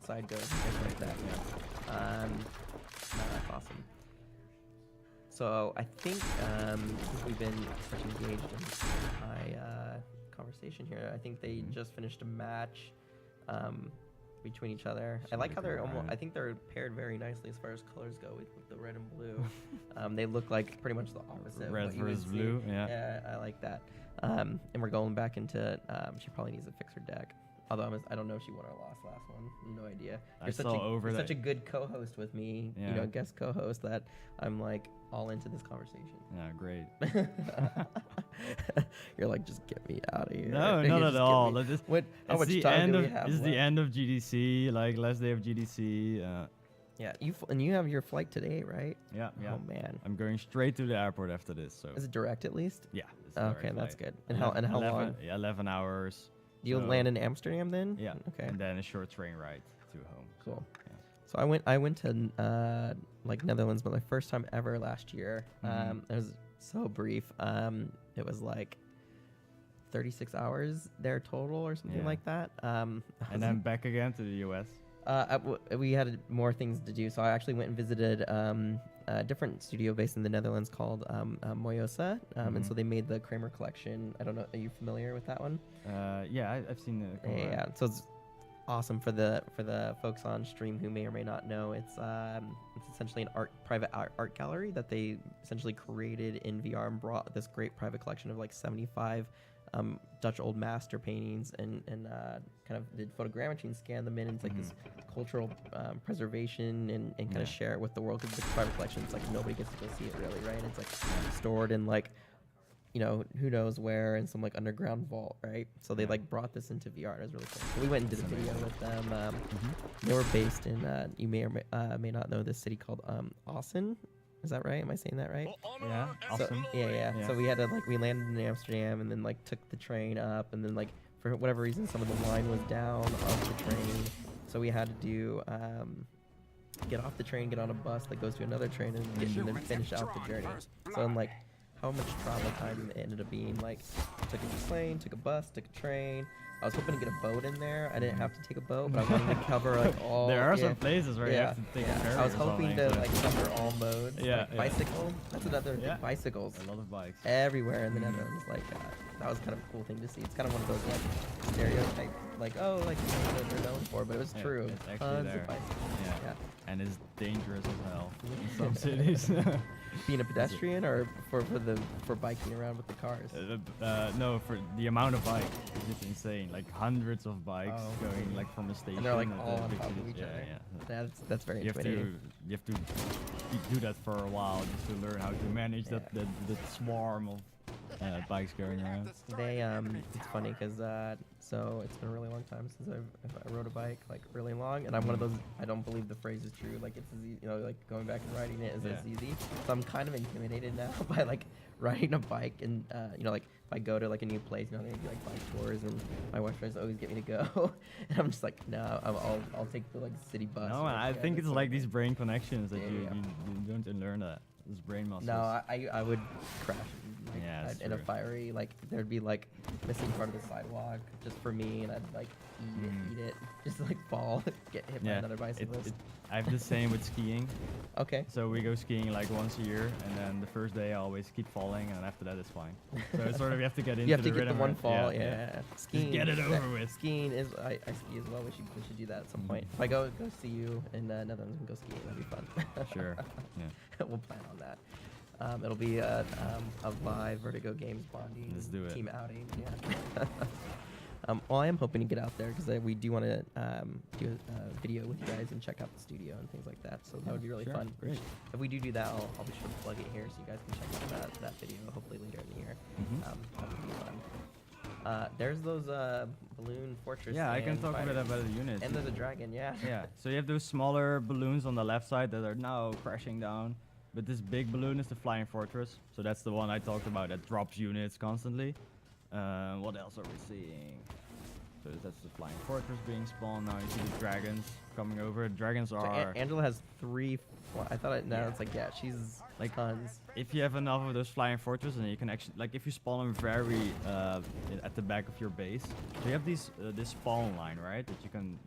side goes, things like that. Yeah. That's awesome. So I think since we've been such engaged in my conversation here, I think they just finished a match between each other. I like how they're almost. I think they're paired very nicely as far as colors go with the red and blue. They look like pretty much the opposite. Red of what you would versus see. blue. Yeah. Yeah, I like that. And we're going back into. She probably needs to fix her deck. Although I don't know if she won or lost last one. No idea. I saw over you're that. such a good co-host with me, Yeah. guest co-host, that I'm like all into this conversation. Yeah, great. You're like, just get me out of here. No, You not just at get all. me- This- What? How It's much the time end do we of have it's the left? end of GDC, like last day of GDC. Yeah, and you have your flight today, right? Yeah. Oh man, I'm going straight to the airport after this. So is it direct at least? yeah. it's a Okay, direct that's flight. good. And how 11 long? Yeah, 11 hours. You'll so- land in Amsterdam then? Yeah. Okay. And then a short train ride to home. Cool. Yeah. So I went to like Netherlands, but my first time ever last year. It was so brief. It was like 36 hours there total or something Yeah. like that. And then back again to the US. We had more things to do, so I actually went and visited a different studio based in the Netherlands called Moyosa, and so they made the Kramer Collection. I don't know, are you familiar with that one? Yeah, I've seen the cover. Yeah, so it's awesome for the folks on stream who may or may not know. It's essentially an private art gallery that they essentially created in VR and brought this great private collection of like 75 Dutch old master paintings and kind of did photogrammetry and scanned them in. And it's like this cultural preservation and kind of share it with the world, because the private collection, it's like nobody gets to go see it really, right? And it's like stored in like, who knows where, in some like underground vault, right? So they like brought this into VR. It was really cool. So we went and did a video with them. They were based in, you may or may not know this city called Assen. Is that right? Am I saying that right? Yeah, So, awesome. yeah. So we had to we landed in Amsterdam and then took the train up, and then for whatever reason some of the line was down off the train, so we had to do get off the train, get on a bus that goes to another train, and then finish out the journey. So in how much travel time it ended up being, took a plane, took a bus, took a train. I was hoping to get a boat in there. I didn't have to take a boat, but I wanted to cover all. There are some places where you Yeah, have to take a ferry I was or hoping something, to so- cover all modes. Yeah, yeah. Bicycle. That's another thing. Yeah. Bicycles a lot of bikes. everywhere in the Netherlands. That was kind of a cool thing to see. It's kind of one of those stereotype, what they're known for, but it was Yeah, true. it's actually Tons there. of bicycles. Yeah. Yeah. And it's dangerous as hell in some cities. Being a pedestrian or for biking around with the cars. No, for the amount of bikes, it's just insane. Like hundreds of bikes Oh. going from a station. And they're to all on big top of cities. each other. Yeah. That's very You have intimidating. to do that for a while just to learn how to manage that swarm of bikes going around. They it's funny because so it's been a really long time since I rode a bike, really long, and I'm one of those, I don't believe the phrase is true, it's as easy, going back and riding it is as easy. So I'm kind of intimidated now by riding a bike, and if I go to a new place, they do bike tours, and my wife tries to always get me to go, and I'm just no, I'll take the city bus. No, or, I think it's that's these brain connections that Yeah, you yeah. don't learn that. These brain muscles. No, I would crash Yeah, it's in a true. fiery, there'd be missing part of the sidewalk just for me, and I'd eat it, just fall, get hit by another bicyclist. I have the same with skiing. Okay. So we go skiing once a year, and then the first day I always keep falling, and after that it's fine. So it's sort of you have to get into You have to the get the rhythm, one right? fall, yeah. Skiing. Just get it over with. Skiing is, I ski as well. We should do that at some point. If I go see you in Netherlands and go skiing, that'd be fun. Sure. Yeah. We'll plan on that. It'll be a Vive Vertigo Games bonding Let's do it. team outing. Yeah. Well, I am hoping to get out there because we do want to do a video with you guys and check out the studio and things like that. So that would be really Sure. fun. Great. If we do that, I'll be sure to plug it here so you guys can check out that video hopefully later in the year. Mhm. That would be fun. There's those balloon fortress. Yeah, I can and talk a bit fighters. about the units. And there's a dragon, yeah. Yeah, so you have those smaller balloons on the left side that are now crashing down. But this big balloon is the flying fortress. So that's the one I talked about that drops units constantly. What else are we seeing? So that's the flying fortress being spawned now. You see the dragons coming over. Dragons So are... Angela has 3. I thought it. Now Yeah. it's like she's Like, tons. if you have enough of those flying fortresses, and you can actually, like, if you spawn them very at the back of your base, so you have these this spawn line, right?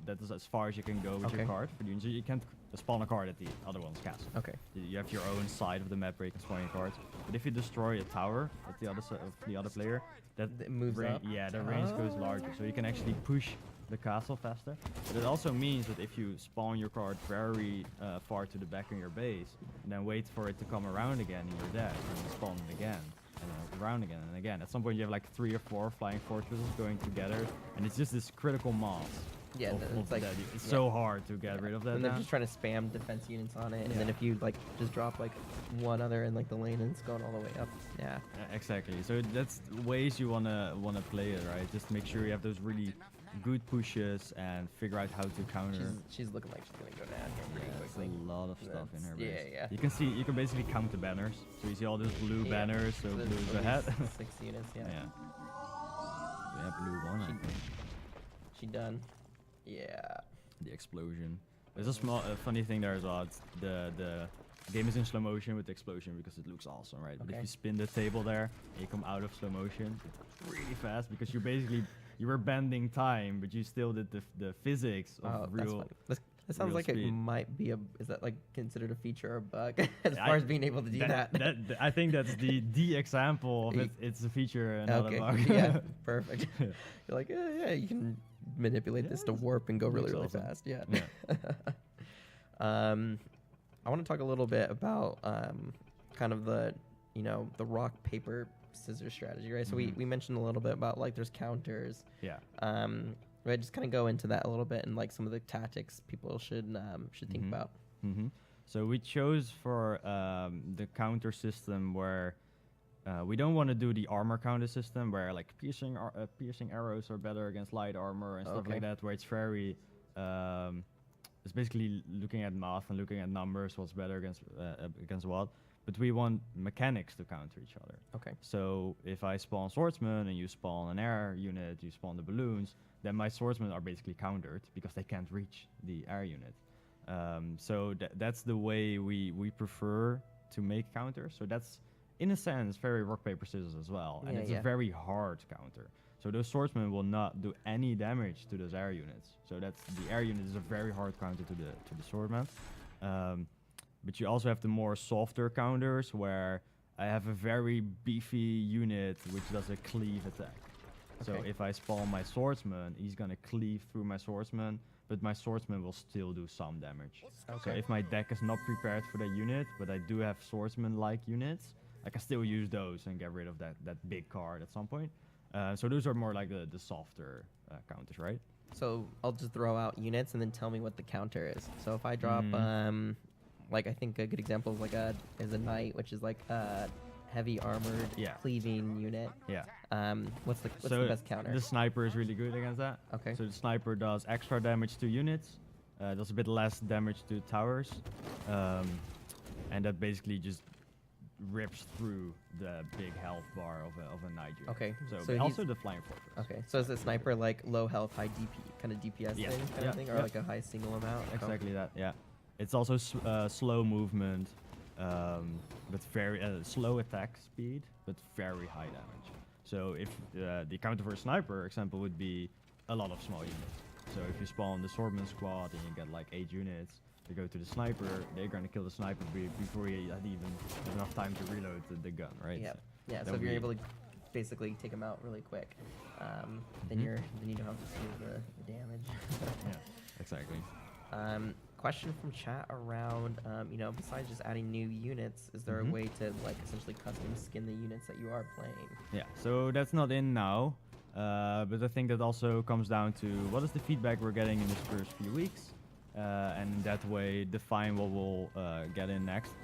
That is as far as you can go with your Okay. card. For the units. You can't spawn a card at the other one's castle. Okay. You have your own side of the map where you can spawn your cards. But if you destroy a tower at the other side of the other player, that It moves up? Yeah, the range goes larger, so you can actually push the castle faster. But it also means that if you spawn your card very far to the back of your base, and then wait for it to come around again and you're dead, and then spawn it again, and then around again and again. At some point you have like 3 or 4 flying fortresses going together, and it's just this critical mass. Yeah, it's like it's so hard to get rid of that And now. they're just trying to spam defense units on it, and then Yeah. if you like just drop like one other in like the lane, and it's going all the way up. Yeah. Exactly. So that's ways you wanna play it, right? Just make sure you have those really good pushes and figure out how to counter. She's looking like she's gonna go down here pretty Yeah, there's quickly. a lot of stuff in her That's- base. yeah. You can basically count the banners. So you see all those blue Yeah. banners, so there's blue is at ahead. least 6 units. Yeah. Yeah. We have blue one, I think. She done. Yeah. The explosion. There's a small funny thing there as well. It's the game is in slow motion with the explosion because it looks awesome, right? But if Okay. you spin the table there and you come out of slow motion, it's really fast because you were bending time, but you still did the physics of Oh, that's real. funny. That sounds real like it speed. might be a. Is that like considered a feature or a bug as I- far as being able to do that? I think that's the example of it. It's a feature and not a Okay. bug. Yeah. Perfect. You're like, yeah, you can manipulate this to it's- warp and go really, looks really awesome. fast. Yeah. I want to talk a little bit about kind of the rock paper scissors strategy, right? So we mentioned a little bit about like there's counters. Yeah. Right, just kind of go into that a little bit and like some of the tactics people should think Mhm. about. So we chose for the counter system where we don't want to do the armor counter system where like piercing arrows are better against light armor and stuff Okay. like that, where it's very it's basically looking at math and looking at numbers, what's better against what. But we want mechanics to counter each other. Okay. So if I spawn swordsman and you spawn an air unit, you spawn the balloons, then my swordsmen are basically countered because they can't reach the air unit. So that's the way we prefer to make counters. So that's, in a sense, very rock, paper, scissors as well. And Yeah, it's yeah. a very hard counter. So those swordsmen will not do any damage to those air units. So that's the air unit is a very hard counter to the swordman. But you also have the more softer counters where I have a very beefy unit which does a cleave attack. So Okay. if I spawn my swordsman, he's gonna cleave through my swordsman, but my swordsman will still do some damage. So Okay. if my deck is not prepared for that unit, but I do have swordsman-like units, I can still use those and get rid of that big card at some point. So those are more like the softer counters, right? So I'll just throw out units and then tell me what the counter is. So if I drop like I think a good example is like is a knight, which is like a heavy armored Yeah. cleaving unit. Yeah. What's the best counter? The sniper is really good against that. Okay. So the sniper does extra damage to units, does a bit less damage to towers, and that basically just rips through the big health bar of a knight unit. Okay, So, so but he's- also the flying fortress. Okay, so is the sniper like low health, high DP, kind of DPS Yeah, thing, kind yeah, of thing, or yeah. like a high single amount? Like how- Exactly that. Yeah. It's also slow movement, but very slow attack speed, but very high damage. So if the counter for a sniper example would be a lot of small units. So if you spawn the swordman squad and you get like 8 units, you go to the sniper, they're gonna kill the sniper before you had even enough time to reload the gun, right? Yeah, So yeah. So that if you're would able to basically take them out really quick, then Mhm. then you don't have to see the damage. yeah, exactly. Question from chat around, besides just adding new units, is there Mhm. a way to like essentially custom skin the units that you are playing? Yeah, so that's not in now, but I think that also comes down to what is the feedback we're getting in these first few weeks, and in that way define what we'll get in next.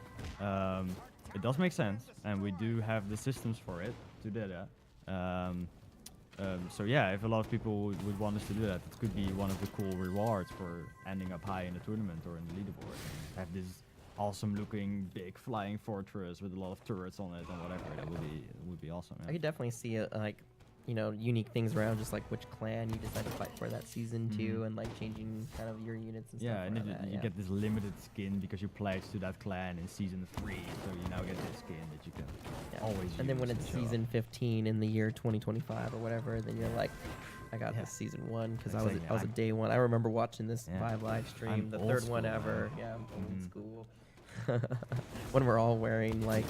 It does make sense, and we do have the systems for it to do that. So yeah, if a lot of people would want us to do that, it could be one of the cool rewards for ending up high in the tournament or in the leaderboard. Have this awesome looking big flying fortress with a lot of turrets on it and whatever. That would be awesome. I Yeah. could definitely see it like, you know, unique things around just like which clan you decide to fight for that season too, and like changing kind of your units and Yeah, stuff. and around then that, you get this limited skin because you pledged to that clan in season 3, so you now get this skin that you can always use. And then when it's show off. season 15 in the year 2025 or whatever, then you're like, I got this season 1 because I was Exactly. a day one. I remember watching this Yeah. Vive live stream, I'm the old third one school, ever. man. Yeah, I'm old school. When we're all wearing like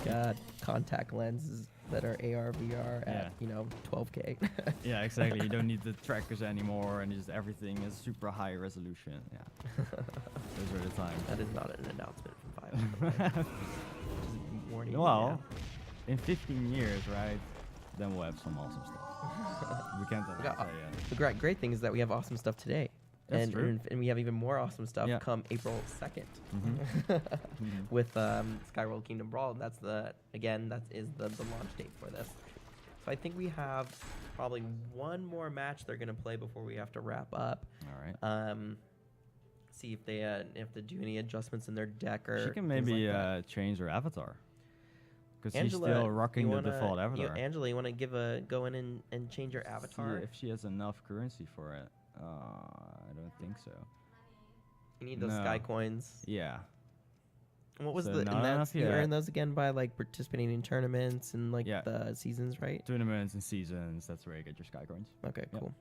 contact lenses that are AR VR at 12K. Yeah, exactly. You don't need the trackers anymore, and just everything is super high resolution. Yeah, those are the times. That is not an announcement from Vive. Just warning you, Well, in 15 years, right? Then we'll have some awesome stuff. We can't We got- say yet. The great thing is that we have awesome stuff today. That's and, true. and we have even more awesome stuff Yeah. come April 2nd with Skyworld Kingdom Brawl. That's that is the launch date for this. So I think we have probably one more match they're gonna play before we have to wrap up. All right. See if they do any adjustments in their deck or She can things maybe like that. change her avatar. Because she's Angela, still rocking you the default avatar. Angela, you want to go in and change your avatar? See if she has enough currency for it. I don't think so. You need those No. Sky coins. Yeah. And what was So the? And not that's enough you yet. earn those again by like participating in tournaments and like Yeah. the seasons, right? Tournaments and seasons, that's where you get your sky coins. Okay, Yep. cool.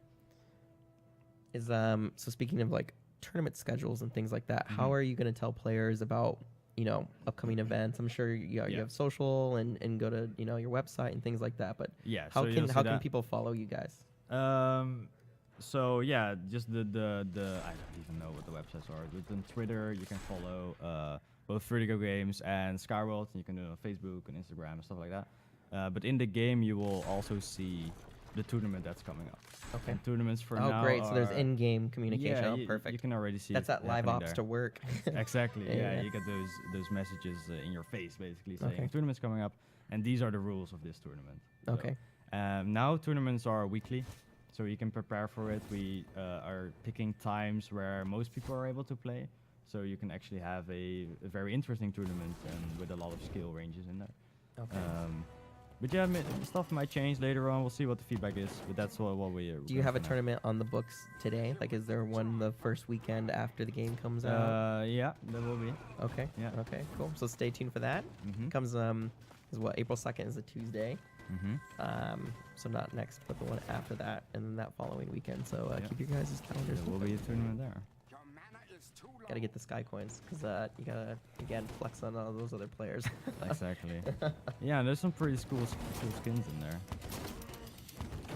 Is so speaking of like tournament schedules and things like that, how Mhm. are you going to tell players about upcoming events? I'm sure you Yeah. have social and go to your website and things like that. But Yeah. how so you'll see can that. people follow you guys? So yeah, just the I don't even know what the websites are. But on Twitter, you can follow both Vertigo Games and Skyworld. And you can do it on Facebook and Instagram and stuff like that. But in the game, you will also see the tournament that's coming up. Okay. And tournaments for Oh, now great! So there's are- in-game communication. Yeah, Oh, you perfect. can already see That's it that live happening ops there. to work. Exactly. Yeah, Yeah. you get those messages in your face, basically saying Okay. tournament's coming up, and these are the rules of this tournament. So, Okay. now tournaments are weekly, so you can prepare for it. We are picking times where most people are able to play, so you can actually have a very interesting tournament and with a lot of skill ranges in there. Okay. But yeah, stuff might change later on. We'll see what the feedback is, but that's what we. Do you have a tournament on the books today? Like, is there one the first weekend after the game comes out? Yeah, there will be. Okay. yeah. Okay. Cool. So stay tuned for that. Mm-hmm. Comes is what April 2nd is a Tuesday. Mm-hmm. So not next, but the one after that, and then that following weekend. So Yeah. keep your guys' calendars. There will open. be a tournament there. Your mana is too low. Gotta get the sky coins because you gotta again flex on all those other players. Exactly. Yeah, there's some pretty cool skins in there.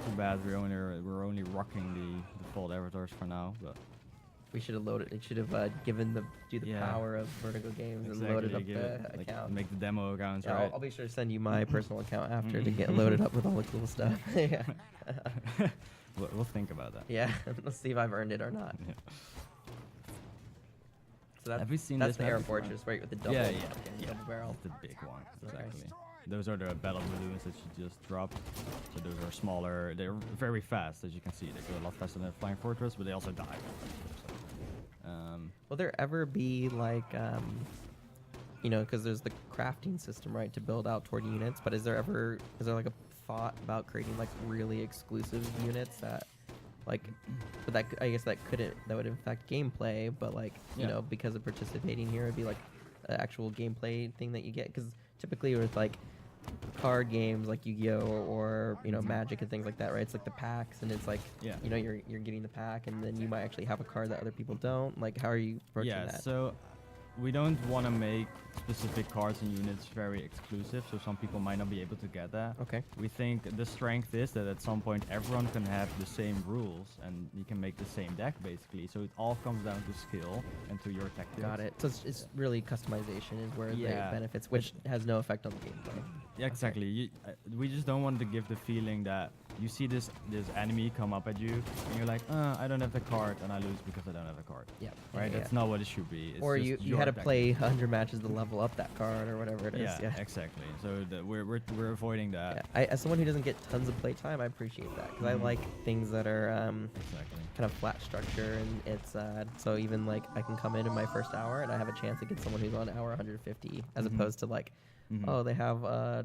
Too bad we're only rocking the default avatars for now, but We should have loaded. It should have given the Yeah. power of Vertigo Games and loaded up give the it, like, account. make the demo accounts, Yeah, right? I'll be sure to send you my personal account after to get loaded up with all the cool stuff. Yeah. We'll think about that. Yeah. Let's see if I've earned it or not. Yeah. So that's, Have we seen that's this the map air before? fortress, right, with the double, Yeah, double barrel. That's the big one, Okay. exactly. Those are the battle balloons that you just dropped. So those are smaller. They're very fast, as you can see. They go a lot faster than a flying fortress, but they also die. Will there ever be like, because there's the crafting system, right, to build out toward units? But is there like a thought about creating like really exclusive units that, like, but that I guess that would affect gameplay, but like Yeah. because of participating here, it'd be like an actual gameplay thing that you get. Because typically with like card games like Yu-Gi-Oh or Magic and things like that, right? It's like the packs, and it's like Yeah. you're getting the pack, and then you might actually have a card that other people don't. Like, how are you approaching Yeah, that? so we don't want to make specific cards and units very exclusive, so some people might not be able to get that. Okay. We think the strength is that at some point everyone can have the same rules and you can make the same deck basically. So it all comes down to skill and to your tactics. Got it. So it's really customization is where Yeah. the benefits, which has no effect on the gameplay. Yeah, exactly. We just don't want to give the feeling that you see this enemy come up at you, and you're like, I don't have the card, and I lose because I don't have the card. Yeah. Right? Yeah, That's not what it should be. It's or just you had to play 100 matches to level up that card or whatever it is. Yeah, exactly. So we're avoiding that. Yeah. As someone who doesn't get tons of play time, I appreciate that because I like things that are Exactly. kind of flat structure, and it's so even like I can come in my first hour and I have a chance against someone who's on hour 150 as opposed to like, oh, they have I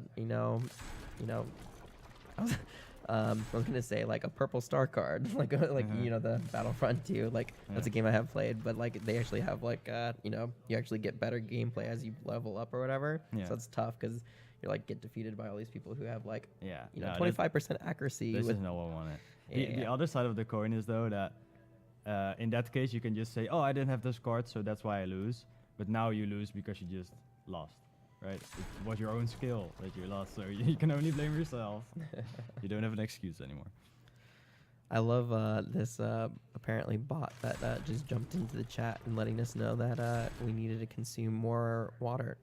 was gonna say like a purple star card, like the Battlefront 2. Like that's a game I have played, but like they actually have like you actually get better gameplay as you level up or whatever. Yeah. So it's tough because you're like get defeated by all these people who have like 25% accuracy. This is not what I wanted. The other side of the coin is though that in that case you can just say, oh, I didn't have this card, so that's why I lose. But now you lose because you just lost. Right, it was your own skill that you lost, so you can only blame yourself. You don't have an excuse anymore. I love this apparently bot that just jumped into the chat and letting us know that we needed to consume more water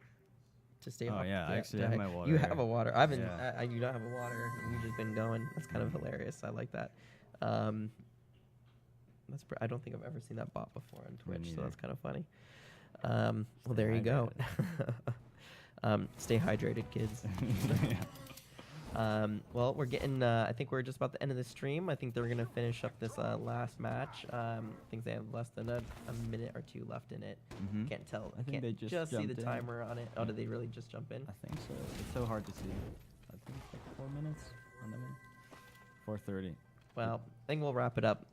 to stay. Oh yeah, I actually have my water. You have a water. I do not have a water. We've just been going. That's kind of hilarious. I like that. I don't think I've ever seen that bot before on Twitch, so that's kind of funny. Well, there you go. Stay hydrated, kids. Well, we're getting, I think we're just about the end of the stream. I think they're going to finish up this last match. I think they have less than a minute or two left in it. Can't tell. I think they just see the timer on it. Oh, did they really just jump in? I think so. It's so hard to see. I think it's like 4 minutes on the 4:30. Well, I think we'll wrap it up.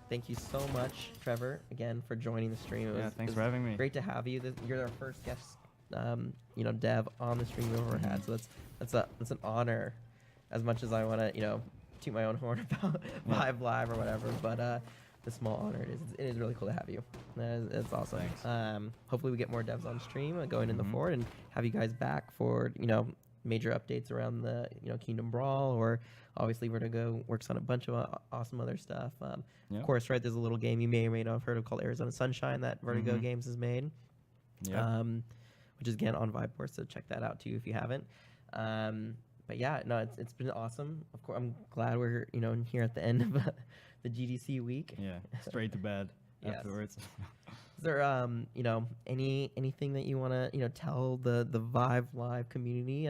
Thank you so much, Trevor, again, for joining the stream. Thanks for having me. Great to have you. You're our first guest dev on the stream we've ever had, so that's an honor. As much as I want to toot my own horn about Vive Live or whatever, but the small honor it is really cool to have you. It's awesome. Thanks. Hopefully we get more devs on stream going in the forward and have you guys back for major updates around the Kingdom Brawl, or obviously Vertigo works on a bunch of awesome other stuff. Of course, right, there's a little game you may or may not have heard of called Arizona Sunshine that Vertigo Games has made. Which is again on Viveport, so check that out too if you haven't. But yeah, no, it's been awesome. Of course, I'm glad we're here at the end of the GDC week. Yeah, straight to bed afterwards. Is there anything that you want to tell the Vive Live community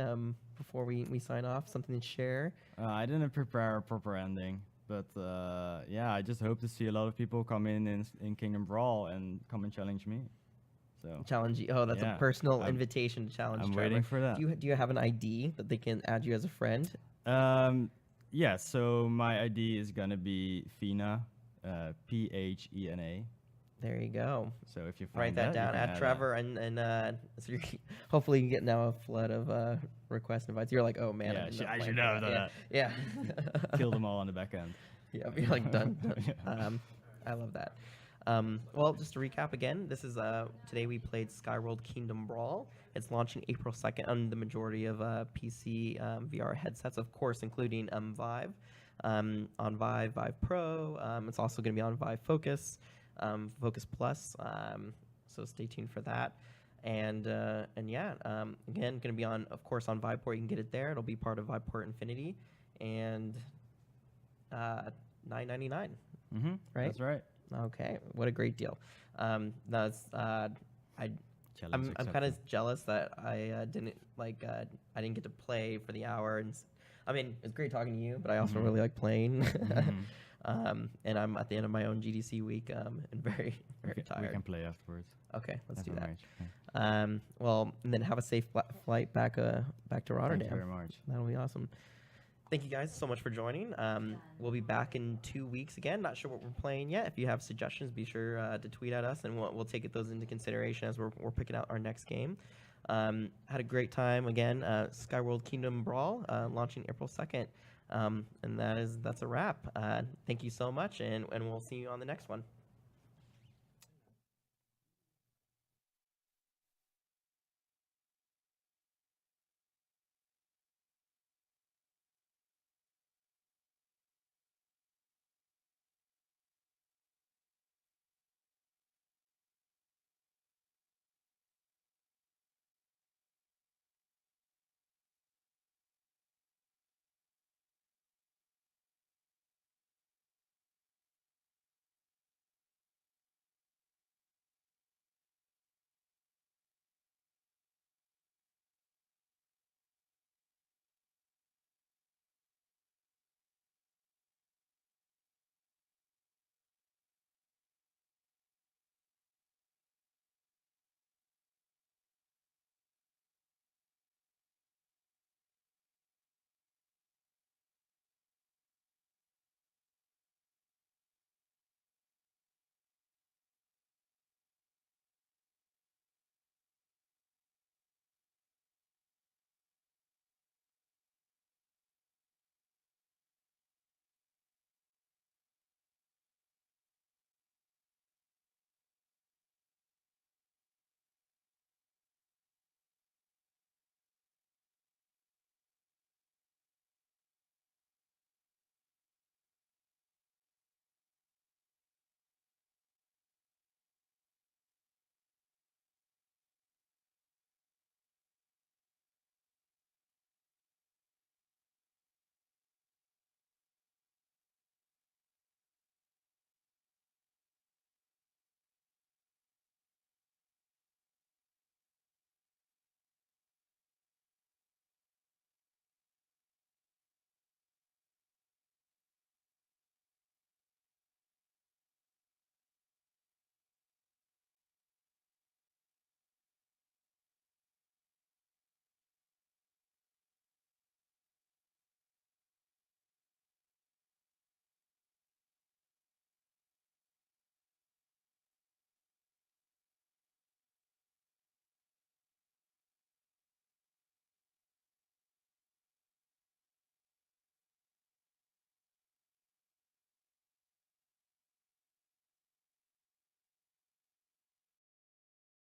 before we sign off? Something to share? I didn't prepare a proper ending, but I just hope to see a lot of people come in Kingdom Brawl and come and challenge me. So challenge you. Oh, that's a personal invitation to challenge. I'm Trevor. waiting for that. Do you have an ID that they can add you as a friend? Yeah. So my ID is gonna be Phena, Phena. There you go. So if you write that down, add Trevor, and so hopefully you get now a flood of request invites. You're like, oh man, I should have done that. Yeah. Kill them all on the back end. Yeah, you're like done. I love that. Well, just to recap again, this is today we played Skyworld Kingdom Brawl. It's launching April 2nd on the majority of PC VR headsets, of course, including Vive. On Vive Pro. It's also going to be on Vive Focus, Focus Plus. So stay tuned for that. And again, going to be on, of course, on Viveport. You can get it there. It'll be part of Viveport Infinity, and $9.99. Right? That's right. Okay, what a great deal. No, it's I'm kind of jealous that I didn't I didn't get to play for the hour, and I mean it's great talking to you, but I also really like playing. And I'm at the end of my own GDC week and very tired. We can play afterwards. Okay, let's do that. Well, and then have a safe flight back to Rotterdam. Thank you very much. That'll be awesome. Thank you guys so much for joining. We'll be back in 2 weeks again. Not sure what we're playing yet. If you have suggestions, be sure to tweet at us, and we'll take those into consideration as we're picking out our next game. Had a great time again. Skyworld Kingdom Brawl launching April 2nd, and that's a wrap. Thank you so much, and we'll see you on the next one.